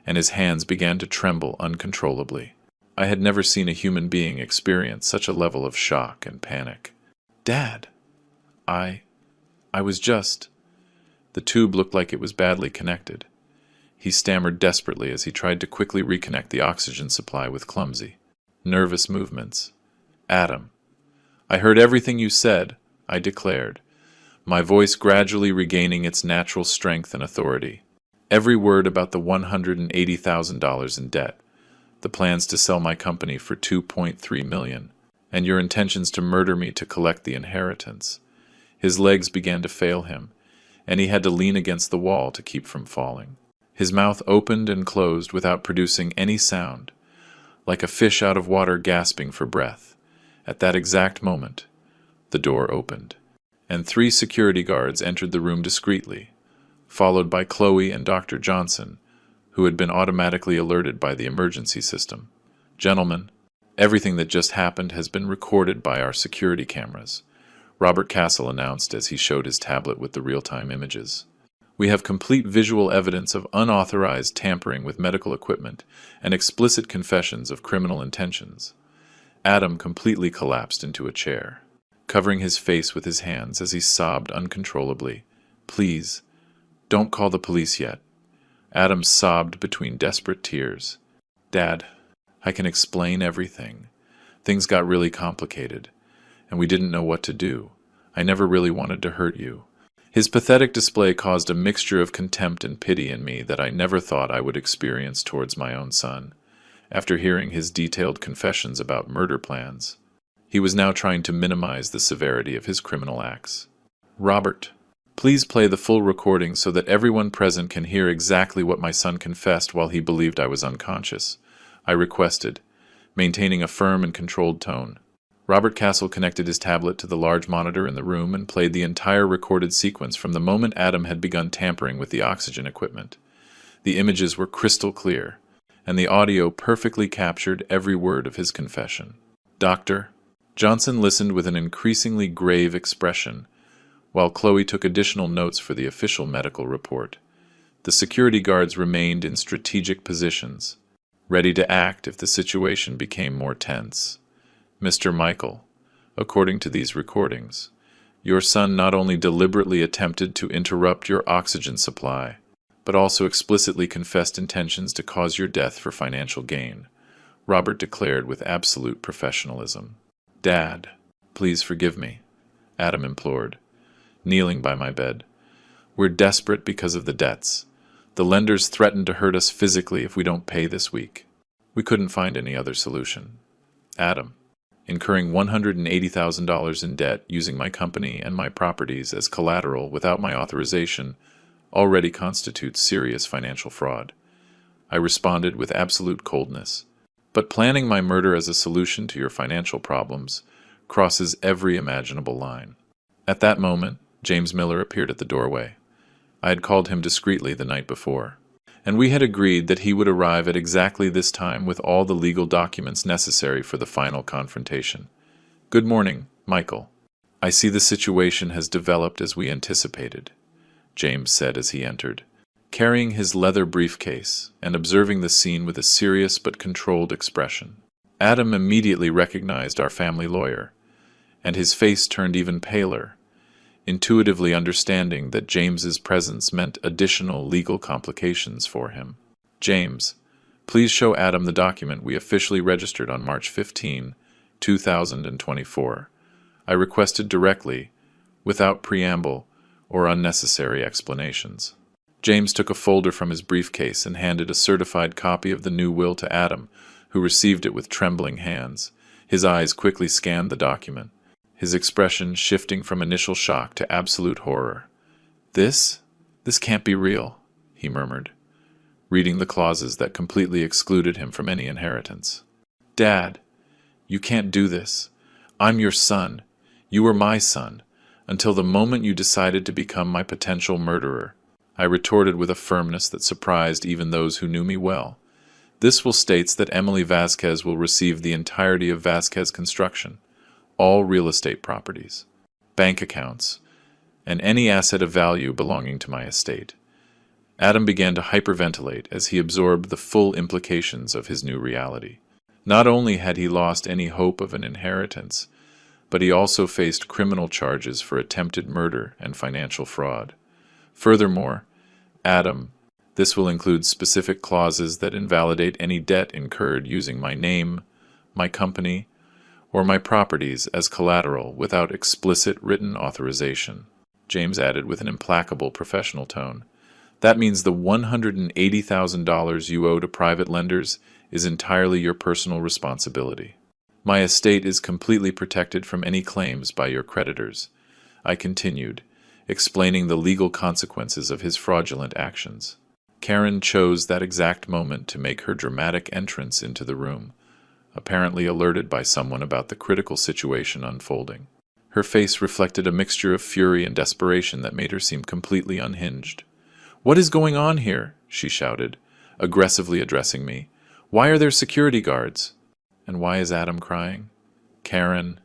and his hands began to tremble uncontrollably. I had never seen a human being experience such a level of shock and panic. "Dad, I was just—" The tube looked like it was badly connected. He stammered desperately as he tried to quickly reconnect the oxygen supply with clumsy, nervous movements. "Adam, I heard everything you said," I declared, my voice gradually regaining its natural strength and authority. "Every word about the $180,000 in debt, the plans to sell my company for $2.3 million, and your intentions to murder me to collect the inheritance." His legs began to fail him, and he had to lean against the wall to keep from falling. His mouth opened and closed without producing any sound, like a fish out of water gasping for breath. At that exact moment, the door opened, and 3 security guards entered the room discreetly, followed by Chloe and Dr. Johnson, who had been automatically alerted by the emergency system. "Gentlemen, everything that just happened has been recorded by our security cameras," Robert Castle announced as he showed his tablet with the real-time images. "We have complete visual evidence of unauthorized tampering with medical equipment and explicit confessions of criminal intentions." Adam completely collapsed into a chair, covering his face with his hands as he sobbed uncontrollably. "Please, don't call the police yet." Adam sobbed between desperate tears. "Dad, I can explain everything. Things got really complicated, and we didn't know what to do. I never really wanted to hurt you." His pathetic display caused a mixture of contempt and pity in me that I never thought I would experience towards my own son. After hearing his detailed confessions about murder plans, he was now trying to minimize the severity of his criminal acts. "Robert, please play the full recording so that everyone present can hear exactly what my son confessed while he believed I was unconscious," I requested, maintaining a firm and controlled tone. Robert Castle connected his tablet to the large monitor in the room and played the entire recorded sequence from the moment Adam had begun tampering with the oxygen equipment. The images were crystal clear, and the audio perfectly captured every word of his confession. "Doctor." Johnson listened with an increasingly grave expression, while Chloe took additional notes for the official medical report. The security guards remained in strategic positions, ready to act if the situation became more tense. "Mr. Michael, according to these recordings, your son not only deliberately attempted to interrupt your oxygen supply, but also explicitly confessed intentions to cause your death for financial gain," Robert declared with absolute professionalism. "Dad, please forgive me," Adam implored, kneeling by my bed. "We're desperate because of the debts. The lenders threatened to hurt us physically if we don't pay this week. We couldn't find any other solution. Adam, incurring $180,000 in debt using my company and my properties as collateral without my authorization already constitutes serious financial fraud." I responded with absolute coldness. "But planning my murder as a solution to your financial problems crosses every imaginable line." At that moment, James Miller appeared at the doorway. I had called him discreetly the night before, and we had agreed that he would arrive at exactly this time with all the legal documents necessary for the final confrontation. "Good morning, Michael. I see the situation has developed as we anticipated," James said as he entered, carrying his leather briefcase and observing the scene with a serious but controlled expression. Adam immediately recognized our family lawyer, and his face turned even paler, intuitively understanding that James's presence meant additional legal complications for him. "James, please show Adam the document we officially registered on March 15, 2024. I requested directly, without preamble or unnecessary explanations." James took a folder from his briefcase and handed a certified copy of the new will to Adam, who received it with trembling hands. His eyes quickly scanned the document, his expression shifting from initial shock to absolute horror. This can't be real," he murmured, reading the clauses that completely excluded him from any inheritance. "Dad, you can't do this. I'm your son. You were my son, until the moment you decided to become my potential murderer," I retorted with a firmness that surprised even those who knew me well. "This will states that Emily Vasquez will receive the entirety of Vasquez Construction, all real estate properties, bank accounts, and any asset of value belonging to my estate." Adam began to hyperventilate as he absorbed the full implications of his new reality. Not only had he lost any hope of an inheritance, but he also faced criminal charges for attempted murder and financial fraud. Furthermore, "Adam, this will include specific clauses that invalidate any debt incurred using my name, my company, or my properties as collateral without explicit written authorization," James added with an implacable professional tone. "That means the $180,000 you owe to private lenders is entirely your personal responsibility. My estate is completely protected from any claims by your creditors," I continued, explaining the legal consequences of his fraudulent actions. Karen chose that exact moment to make her dramatic entrance into the room, apparently alerted by someone about the critical situation unfolding. Her face reflected a mixture of fury and desperation that made her seem completely unhinged. "What is going on here?" she shouted, aggressively addressing me. "Why are there security guards? And why is Adam crying? Karen,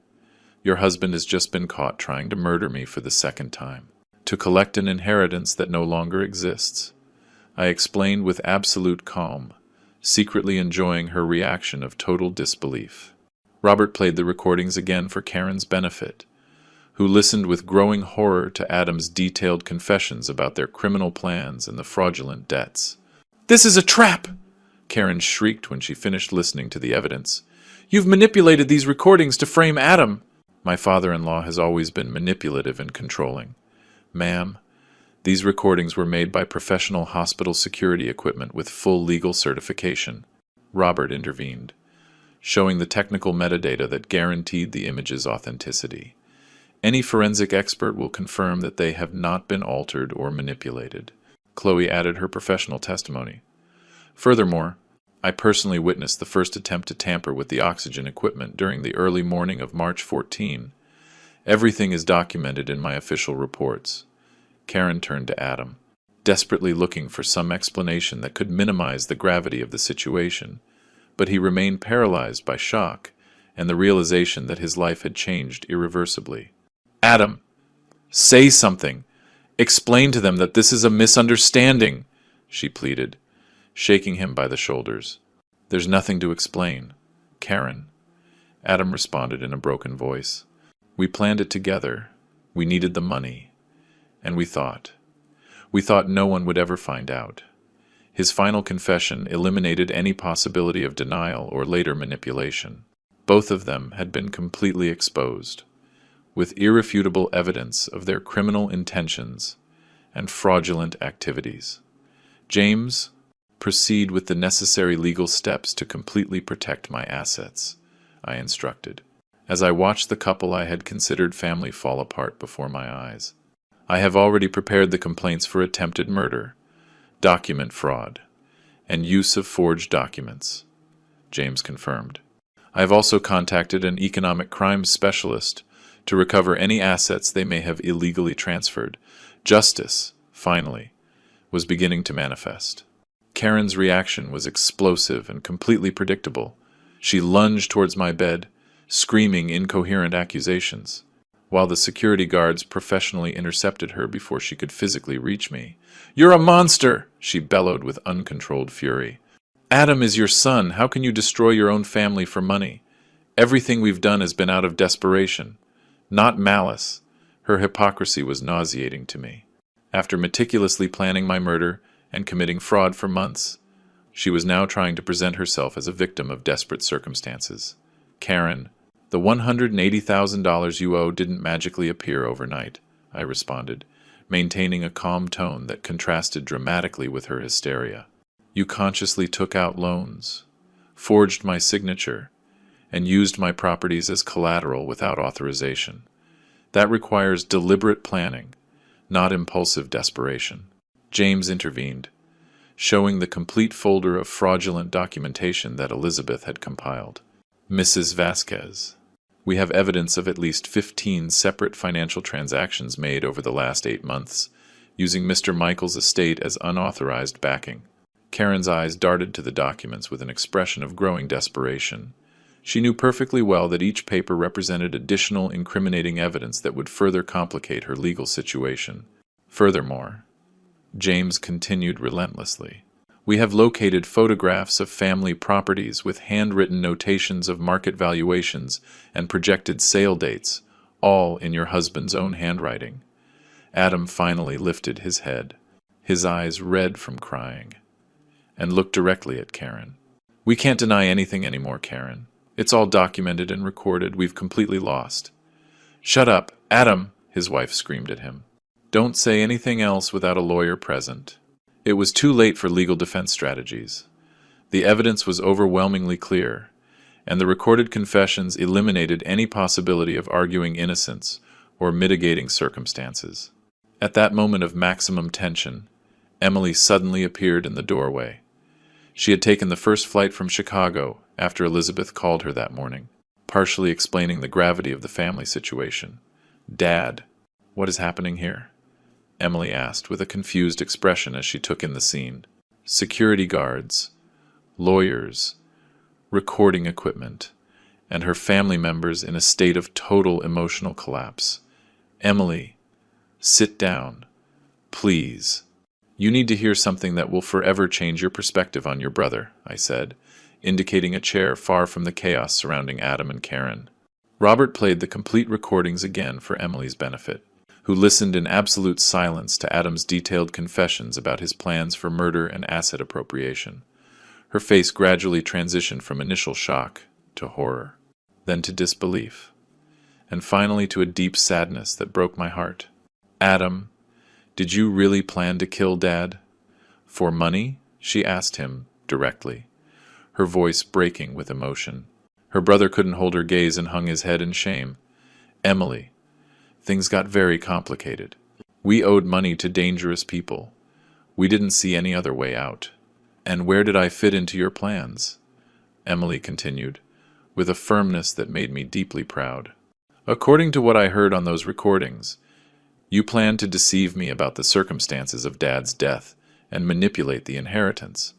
your husband has just been caught trying to murder me for the second time, to collect an inheritance that no longer exists," I explained with absolute calm, secretly enjoying her reaction of total disbelief. Robert played the recordings again for Karen's benefit, who listened with growing horror to Adam's detailed confessions about their criminal plans and the fraudulent debts. "This is a trap!" Karen shrieked when she finished listening to the evidence. "You've manipulated these recordings to frame Adam." "My father-in-law has always been manipulative and controlling. Ma'am, these recordings were made by professional hospital security equipment with full legal certification," Robert intervened, showing the technical metadata that guaranteed the image's authenticity. "Any forensic expert will confirm that they have not been altered or manipulated." Chloe added her professional testimony. "Furthermore, I personally witnessed the first attempt to tamper with the oxygen equipment during the early morning of March 14. Everything is documented in my official reports. Karen turned to Adam, desperately looking for some explanation that could minimize the gravity of the situation, but he remained paralyzed by shock and the realization that his life had changed irreversibly. Adam, say something. Explain to them that this is a misunderstanding, she pleaded, shaking him by the shoulders. There's nothing to explain, Karen, Adam responded in a broken voice. We planned it together. We needed the money. And we thought no one would ever find out. His final confession eliminated any possibility of denial or later manipulation. Both of them had been completely exposed, with irrefutable evidence of their criminal intentions and fraudulent activities. James, proceed with the necessary legal steps to completely protect my assets, I instructed, as I watched the couple I had considered family fall apart before my eyes. I have already prepared the complaints for attempted murder, document fraud, and use of forged documents, James confirmed. I have also contacted an economic crimes specialist to recover any assets they may have illegally transferred. Justice, finally, was beginning to manifest. Karen's reaction was explosive and completely predictable. She lunged towards my bed, screaming incoherent accusations, while the security guards professionally intercepted her before she could physically reach me. "You're a monster!" she bellowed with uncontrolled fury. "Adam is your son. How can you destroy your own family for money? Everything we've done has been out of desperation, not malice." Her hypocrisy was nauseating to me. After meticulously planning my murder and committing fraud for months, she was now trying to present herself as a victim of desperate circumstances. Karen, the $180,000 you owe didn't magically appear overnight, I responded, maintaining a calm tone that contrasted dramatically with her hysteria. You consciously took out loans, forged my signature, and used my properties as collateral without authorization. That requires deliberate planning, not impulsive desperation. James intervened, showing the complete folder of fraudulent documentation that Elizabeth had compiled. Mrs. Vasquez, we have evidence of at least 15 separate financial transactions made over the last 8 months, using Mr. Michael's estate as unauthorized backing. Karen's eyes darted to the documents with an expression of growing desperation. She knew perfectly well that each paper represented additional incriminating evidence that would further complicate her legal situation. Furthermore, James continued relentlessly, we have located photographs of family properties with handwritten notations of market valuations and projected sale dates, all in your husband's own handwriting. Adam finally lifted his head, his eyes red from crying, and looked directly at Karen. We can't deny anything anymore, Karen. It's all documented and recorded. We've completely lost. Shut up, Adam, his wife screamed at him. Don't say anything else without a lawyer present. It was too late for legal defense strategies. The evidence was overwhelmingly clear, and the recorded confessions eliminated any possibility of arguing innocence or mitigating circumstances. At that moment of maximum tension, Emily suddenly appeared in the doorway. She had taken the first flight from Chicago after Elizabeth called her that morning, partially explaining the gravity of the family situation. Dad, what is happening here? Emily asked with a confused expression as she took in the scene. Security guards, lawyers, recording equipment, and her family members in a state of total emotional collapse. Emily, sit down, please. You need to hear something that will forever change your perspective on your brother, I said, indicating a chair far from the chaos surrounding Adam and Karen. Robert played the complete recordings again for Emily's benefit, who listened in absolute silence to Adam's detailed confessions about his plans for murder and asset appropriation. Her face gradually transitioned from initial shock to horror, then to disbelief, and finally to a deep sadness that broke my heart. Adam, did you really plan to kill Dad? For money? She asked him directly, her voice breaking with emotion. Her brother couldn't hold her gaze and hung his head in shame. Emily, things got very complicated. We owed money to dangerous people. We didn't see any other way out. And where did I fit into your plans? Emily continued, with a firmness that made me deeply proud. According to what I heard on those recordings, you planned to deceive me about the circumstances of Dad's death and manipulate the inheritance.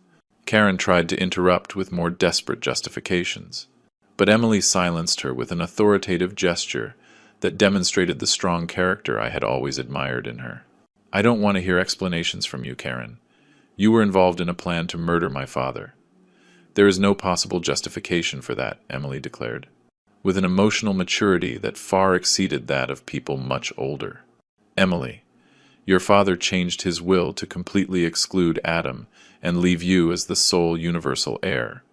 Karen tried to interrupt with more desperate justifications, but Emily silenced her with an authoritative gesture that demonstrated the strong character I had always admired in her. I don't want to hear explanations from you, Karen. You were involved in a plan to murder my father. There is no possible justification for that, Emily declared, with an emotional maturity that far exceeded that of people much older. Emily, your father changed his will to completely exclude Adam and leave you as the sole universal heir,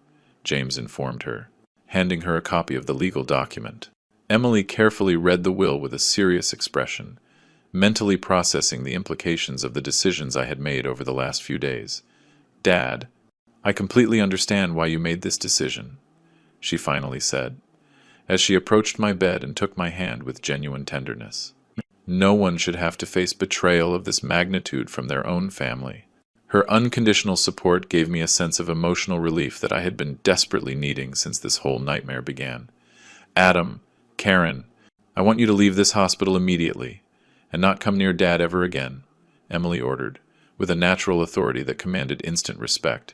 James informed her, handing her a copy of the legal document. Emily carefully read the will with a serious expression, mentally processing the implications of the decisions I had made over the last few days. Dad, I completely understand why you made this decision, she finally said, as she approached my bed and took my hand with genuine tenderness. No one should have to face betrayal of this magnitude from their own family. Her unconditional support gave me a sense of emotional relief that I had been desperately needing since this whole nightmare began. Adam, Karen, I want you to leave this hospital immediately and not come near Dad ever again, Emily ordered, with a natural authority that commanded instant respect.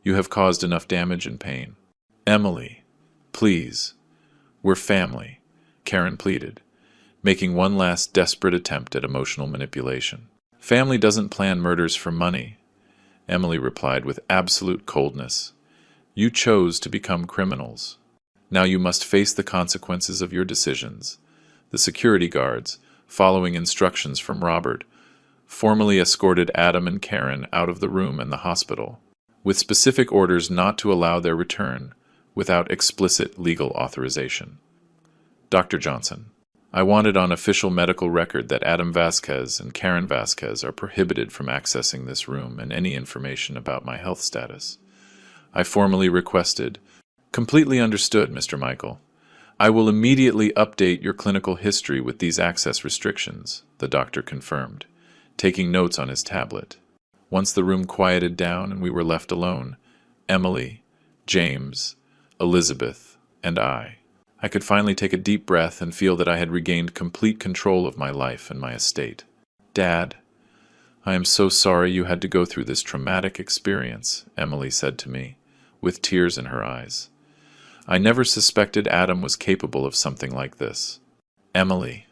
You have caused enough damage and pain. Emily, please. We're family, Karen pleaded, making one last desperate attempt at emotional manipulation. Family doesn't plan murders for money, Emily replied with absolute coldness. You chose to become criminals. Now you must face the consequences of your decisions. The security guards, following instructions from Robert, formally escorted Adam and Karen out of the room and the hospital, with specific orders not to allow their return without explicit legal authorization. Dr. Johnson, I wanted on official medical record that Adam Vasquez and Karen Vasquez are prohibited from accessing this room and any information about my health status. I formally requested, completely understood, Mr. Michael. I will immediately update your clinical history with these access restrictions, the doctor confirmed, taking notes on his tablet. Once the room quieted down and we were left alone, Emily, James, Elizabeth, and I could finally take a deep breath and feel that I had regained complete control of my life and my estate. Dad, I am so sorry you had to go through this traumatic experience, Emily said to me, with tears in her eyes. I never suspected Adam was capable of something like this. Emily,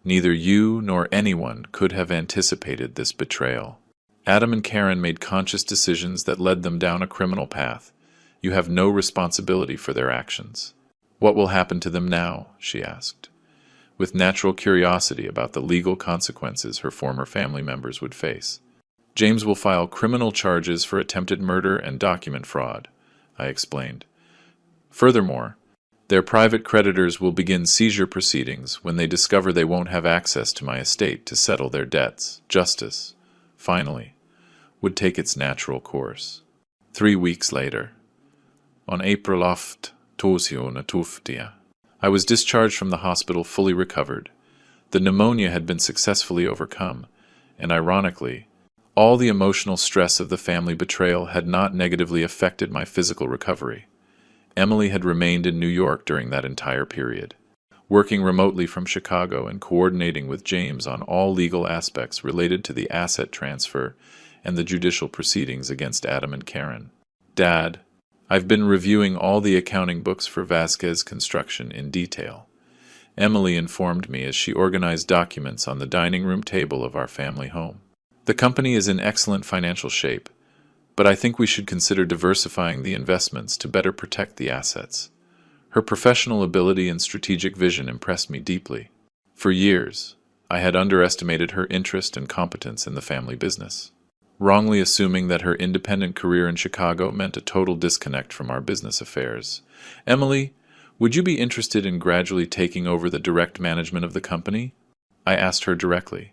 neither you nor anyone could have anticipated this betrayal. Adam and Karen made conscious decisions that led them down a criminal path. You have no responsibility for their actions. What will happen to them now? She asked, with natural curiosity about the legal consequences her former family members would face. James will file criminal charges for attempted murder and document fraud, I explained. Furthermore, their private creditors will begin seizure proceedings when they discover they won't have access to my estate to settle their debts. Justice, finally, would take its natural course. 3 weeks later, on April 8th, I was discharged from the hospital fully recovered. The pneumonia had been successfully overcome, and ironically, all the emotional stress of the family betrayal had not negatively affected my physical recovery. Emily had remained in New York during that entire period, working remotely from Chicago and coordinating with James on all legal aspects related to the asset transfer and the judicial proceedings against Adam and Karen. Dad, I've been reviewing all the accounting books for Vasquez Construction in detail, Emily informed me as she organized documents on the dining room table of our family home. The company is in excellent financial shape, but I think we should consider diversifying the investments to better protect the assets. Her professional ability and strategic vision impressed me deeply. For years, I had underestimated her interest and competence in the family business, wrongly assuming that her independent career in Chicago meant a total disconnect from our business affairs. Emily, would you be interested in gradually taking over the direct management of the company? I asked her directly,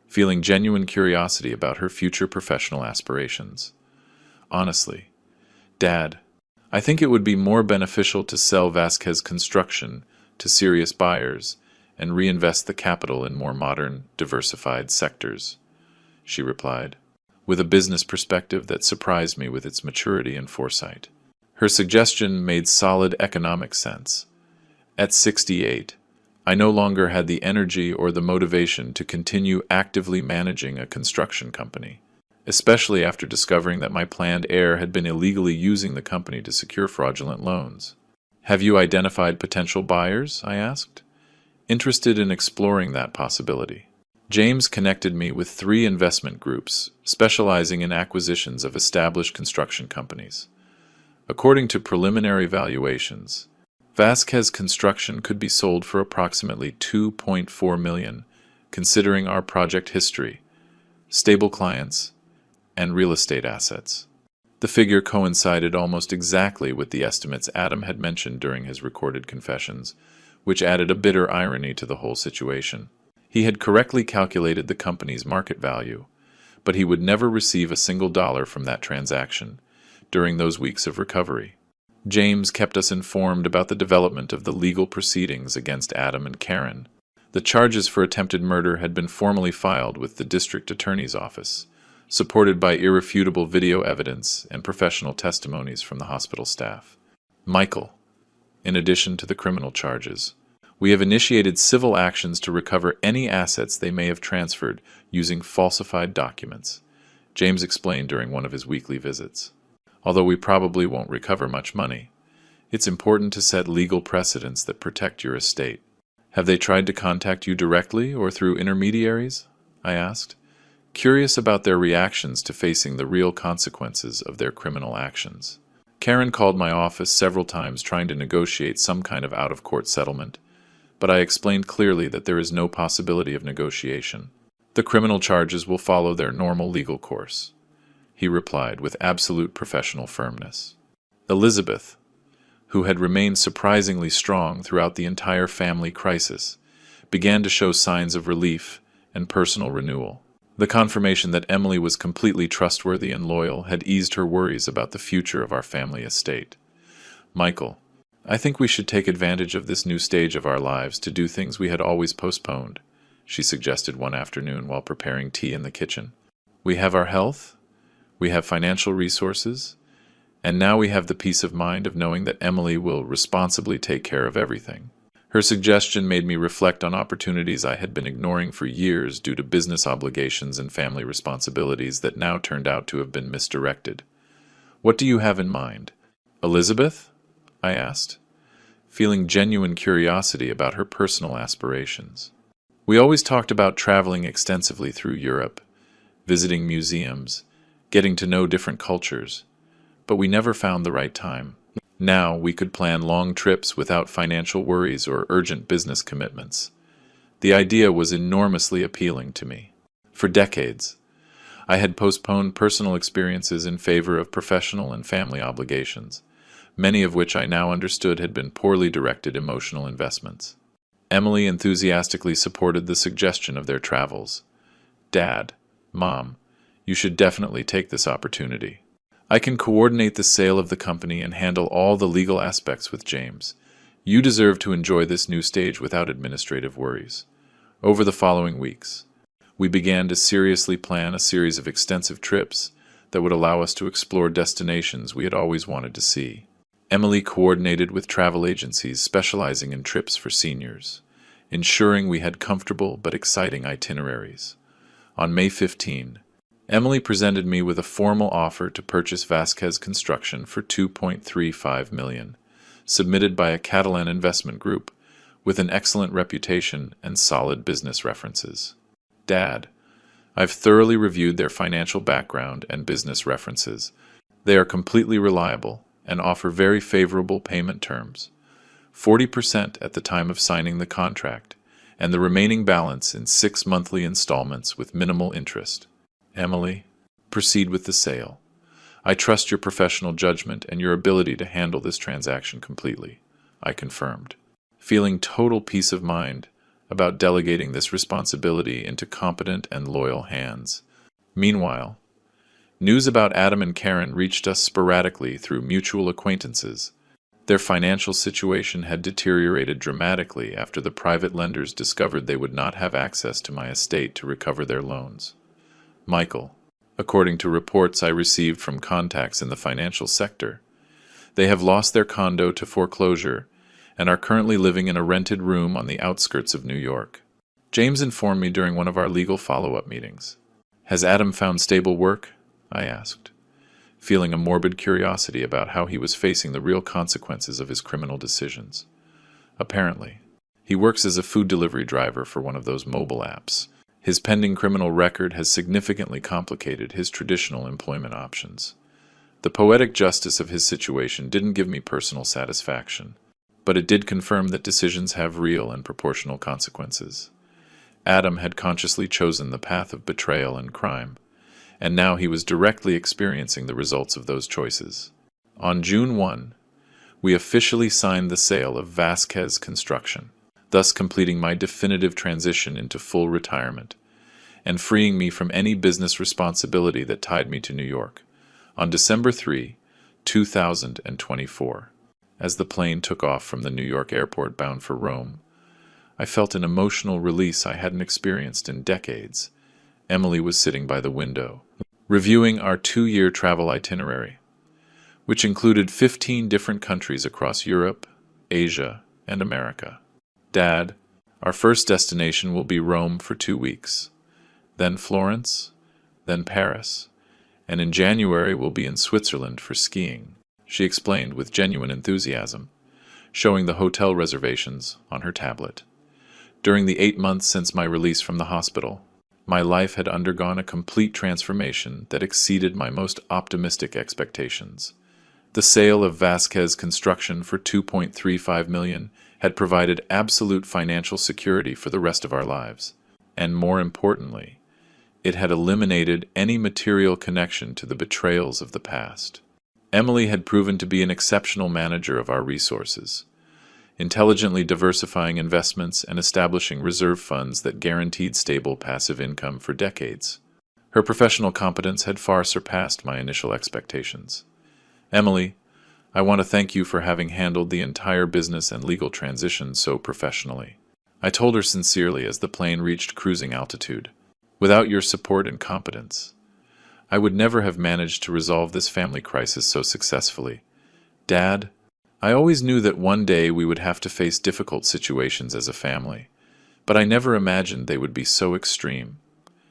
feeling genuine curiosity about her future professional aspirations. Honestly, Dad, I think it would be more beneficial to sell Vasquez Construction to serious buyers and reinvest the capital in more modern, diversified sectors, she replied, with a business perspective that surprised me with its maturity and foresight. Her suggestion made solid economic sense. At 68, I no longer had the energy or the motivation to continue actively managing a construction company, especially after discovering that my planned heir had been illegally using the company to secure fraudulent loans. "Have you identified potential buyers?" I asked, interested in exploring that possibility. James connected me with 3 investment groups specializing in acquisitions of established construction companies. According to preliminary valuations, Vasquez Construction could be sold for approximately $2.4 million, considering our project history, stable clients, and real estate assets. The figure coincided almost exactly with the estimates Adam had mentioned during his recorded confessions, which added a bitter irony to the whole situation. He had correctly calculated the company's market value, but he would never receive a single dollar from that transaction during those weeks of recovery. James kept us informed about the development of the legal proceedings against Adam and Karen. The charges for attempted murder had been formally filed with the district attorney's office, supported by irrefutable video evidence and professional testimonies from the hospital staff. Michael, in addition to the criminal charges, we have initiated civil actions to recover any assets they may have transferred using falsified documents, James explained during one of his weekly visits. Although we probably won't recover much money, it's important to set legal precedents that protect your estate. "Have they tried to contact you directly or through intermediaries?" I asked, curious about their reactions to facing the real consequences of their criminal actions. Karen called my office several times trying to negotiate some kind of out-of-court settlement, but I explained clearly that there is no possibility of negotiation. "The criminal charges will follow their normal legal course," he replied with absolute professional firmness. Elizabeth, who had remained surprisingly strong throughout the entire family crisis, began to show signs of relief and personal renewal. The confirmation that Emily was completely trustworthy and loyal had eased her worries about the future of our family estate. "Michael, I think we should take advantage of this new stage of our lives to do things we had always postponed," she suggested one afternoon while preparing tea in the kitchen. "We have our health, we have financial resources, and now we have the peace of mind of knowing that Emily will responsibly take care of everything." Her suggestion made me reflect on opportunities I had been ignoring for years due to business obligations and family responsibilities that now turned out to have been misdirected. "What do you have in mind, Elizabeth?" I asked, feeling genuine curiosity about her personal aspirations. We always talked about traveling extensively through Europe, visiting museums, getting to know different cultures, but we never found the right time. Now we could plan long trips without financial worries or urgent business commitments. The idea was enormously appealing to me. For decades, I had postponed personal experiences in favor of professional and family obligations, many of which I now understood had been poorly directed emotional investments. Emily enthusiastically supported the suggestion of their travels. "Dad, Mom, you should definitely take this opportunity. I can coordinate the sale of the company and handle all the legal aspects with James. You deserve to enjoy this new stage without administrative worries." Over the following weeks, we began to seriously plan a series of extensive trips that would allow us to explore destinations we had always wanted to see. Emily coordinated with travel agencies specializing in trips for seniors, ensuring we had comfortable but exciting itineraries. On May 15, Emily presented me with a formal offer to purchase Vasquez Construction for $2.35 million, submitted by a Catalan investment group with an excellent reputation and solid business references. "Dad, I've thoroughly reviewed their financial background and business references. They are completely reliable and offer very favorable payment terms, 40% at the time of signing the contract, and the remaining balance in 6 monthly installments with minimal interest. Emily, proceed with the sale. I trust your professional judgment and your ability to handle this transaction completely," I confirmed, feeling total peace of mind about delegating this responsibility into competent and loyal hands. Meanwhile, news about Adam and Karen reached us sporadically through mutual acquaintances. Their financial situation had deteriorated dramatically after the private lenders discovered they would not have access to my estate to recover their loans. "Michael, according to reports I received from contacts in the financial sector. They have lost their condo to foreclosure and are currently living in a rented room on the outskirts of New York. James informed me during one of our legal follow-up meetings. Has Adam found stable work? I asked, feeling a morbid curiosity about how he was facing the real consequences of his criminal decisions. Apparently, he works as a food delivery driver for one of those mobile apps. His pending criminal record has significantly complicated his traditional employment options. The poetic justice of his situation didn't give me personal satisfaction, but it did confirm that decisions have real and proportional consequences. Adam had consciously chosen the path of betrayal and crime, and now he was directly experiencing the results of those choices. On June 1, we officially signed the sale of Vasquez Construction, thus completing my definitive transition into full retirement, and freeing me from any business responsibility that tied me to New York. On December 3, 2024, as the plane took off from the New York airport bound for Rome, I felt an emotional release I hadn't experienced in decades. Emily was sitting by the window, reviewing our 2-year travel itinerary, which included 15 different countries across Europe, Asia, and America. Dad, our first destination will be Rome for 2 weeks, then Florence, then Paris, and in January we'll be in Switzerland for skiing, she explained with genuine enthusiasm, showing the hotel reservations on her tablet. During the 8 months since my release from the hospital, my life had undergone a complete transformation that exceeded my most optimistic expectations. The sale of Vasquez Construction for $2.35 million had provided absolute financial security for the rest of our lives, and more importantly, it had eliminated any material connection to the betrayals of the past. Emily had proven to be an exceptional manager of our resources, intelligently diversifying investments and establishing reserve funds that guaranteed stable passive income for decades. Her professional competence had far surpassed my initial expectations. Emily, I want to thank you for having handled the entire business and legal transition so professionally. I told her sincerely as the plane reached cruising altitude. Without your support and competence, I would never have managed to resolve this family crisis so successfully. Dad, I always knew that one day we would have to face difficult situations as a family, but I never imagined they would be so extreme,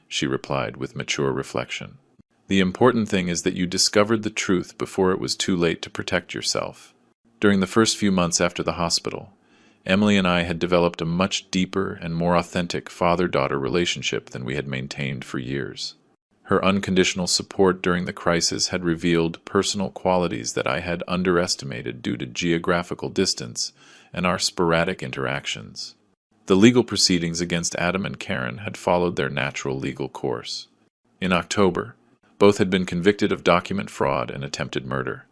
she replied with mature reflection. The important thing is that you discovered the truth before it was too late to protect yourself. During the first few months after the hospital, Emily and I had developed a much deeper and more authentic father-daughter relationship than we had maintained for years. Her unconditional support during the crisis had revealed personal qualities that I had underestimated due to geographical distance and our sporadic interactions. The legal proceedings against Adam and Karen had followed their natural legal course. In October, both had been convicted of document fraud and attempted murder.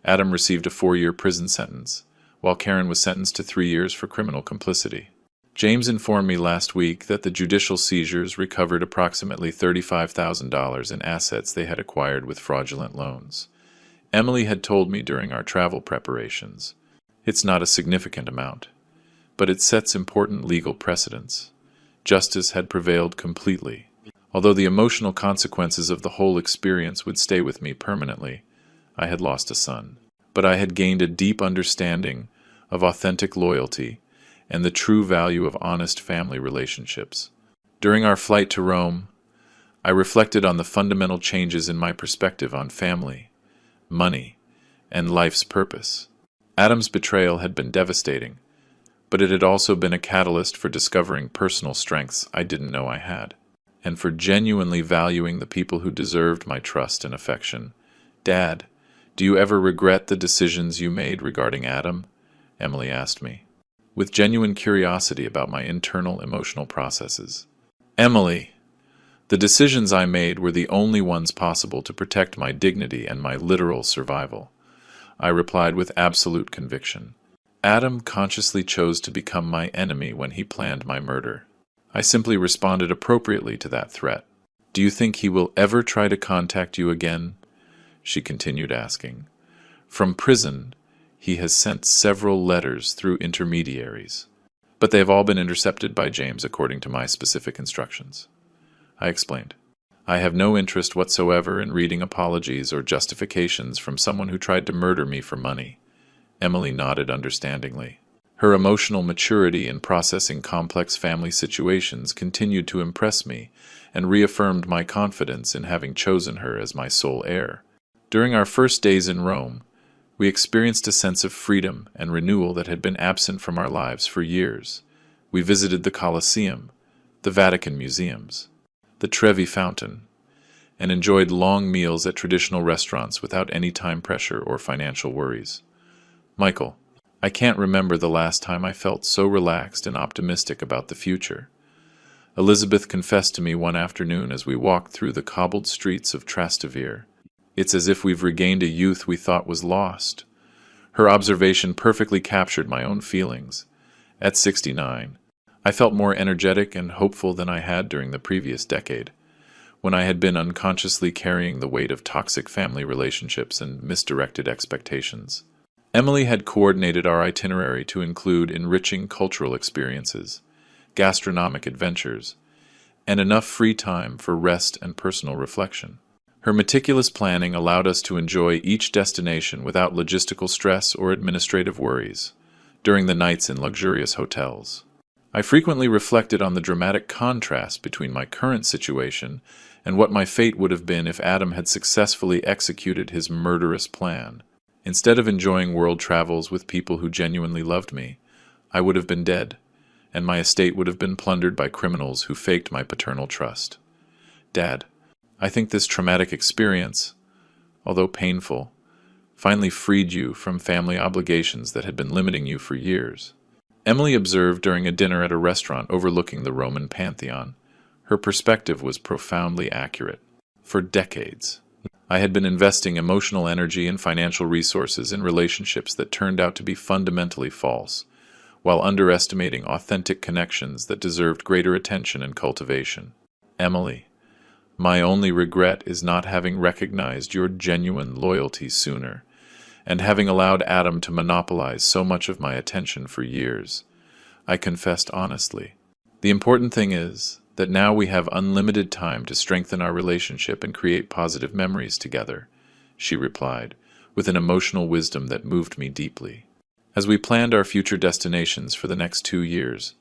Adam received a 4-year prison sentence, while Karen was sentenced to 3 years for criminal complicity. James informed me last week that the judicial seizures recovered approximately $35,000 in assets they had acquired with fraudulent loans. Emily had told me during our travel preparations, it's not a significant amount, but it sets important legal precedents. Justice had prevailed completely. Although the emotional consequences of the whole experience would stay with me permanently, I had lost a son. But I had gained a deep understanding of authentic loyalty and the true value of honest family relationships. During our flight to Rome, I reflected on the fundamental changes in my perspective on family, money, and life's purpose. Adam's betrayal had been devastating, but it had also been a catalyst for discovering personal strengths I didn't know I had, and for genuinely valuing the people who deserved my trust and affection. Dad, do you ever regret the decisions you made regarding Adam? Emily asked me, with genuine curiosity about my internal emotional processes. Emily, the decisions I made were the only ones possible to protect my dignity and my literal survival, I replied with absolute conviction. Adam consciously chose to become my enemy when he planned my murder. I simply responded appropriately to that threat. Do you think he will ever try to contact you again? She continued asking. From prison, he has sent several letters through intermediaries, but they have all been intercepted by James according to my specific instructions. I explained. I have no interest whatsoever in reading apologies or justifications from someone who tried to murder me for money. Emily nodded understandingly. Her emotional maturity in processing complex family situations continued to impress me and reaffirmed my confidence in having chosen her as my sole heir. During our first days in Rome, we experienced a sense of freedom and renewal that had been absent from our lives for years. We visited the Colosseum, the Vatican museums, the Trevi Fountain, and enjoyed long meals at traditional restaurants without any time pressure or financial worries. Michael, I can't remember the last time I felt so relaxed and optimistic about the future. Elizabeth confessed to me one afternoon as we walked through the cobbled streets of Trastevere. It's as if we've regained a youth we thought was lost. Her observation perfectly captured my own feelings. At 69, I felt more energetic and hopeful than I had during the previous decade, when I had been unconsciously carrying the weight of toxic family relationships and misdirected expectations. Emily had coordinated our itinerary to include enriching cultural experiences, gastronomic adventures, and enough free time for rest and personal reflection. Her meticulous planning allowed us to enjoy each destination without logistical stress or administrative worries during the nights in luxurious hotels. I frequently reflected on the dramatic contrast between my current situation and what my fate would have been if Adam had successfully executed his murderous plan. Instead of enjoying world travels with people who genuinely loved me, I would have been dead, and my estate would have been plundered by criminals who faked my paternal trust. Dad, I think this traumatic experience, although painful, finally freed you from family obligations that had been limiting you for years. Emily observed during a dinner at a restaurant overlooking the Roman Pantheon. Her perspective was profoundly accurate. For decades, I had been investing emotional energy and financial resources in relationships that turned out to be fundamentally false, while underestimating authentic connections that deserved greater attention and cultivation. Emily, my only regret is not having recognized your genuine loyalty sooner, and having allowed Adam to monopolize so much of my attention for years. I confessed honestly. The important thing is that now we have unlimited time to strengthen our relationship and create positive memories together, she replied, with an emotional wisdom that moved me deeply. As we planned our future destinations for the next 2 years,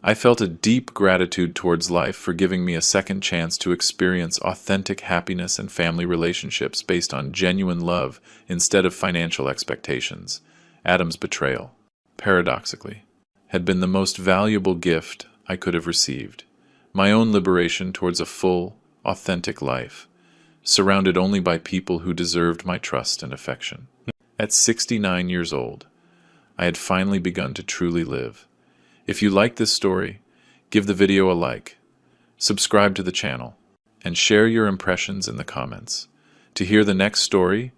I felt a deep gratitude towards life for giving me a second chance to experience authentic happiness and family relationships based on genuine love instead of financial expectations. Adam's betrayal, paradoxically, had been the most valuable gift I could have received. My own liberation towards a full, authentic life, surrounded only by people who deserved my trust and affection. At 69 years old, I had finally begun to truly live. If you like this story, give the video a like, subscribe to the channel, and share your impressions in the comments. To hear the next story,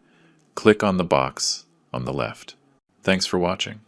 click on the box on the left. Thanks for watching.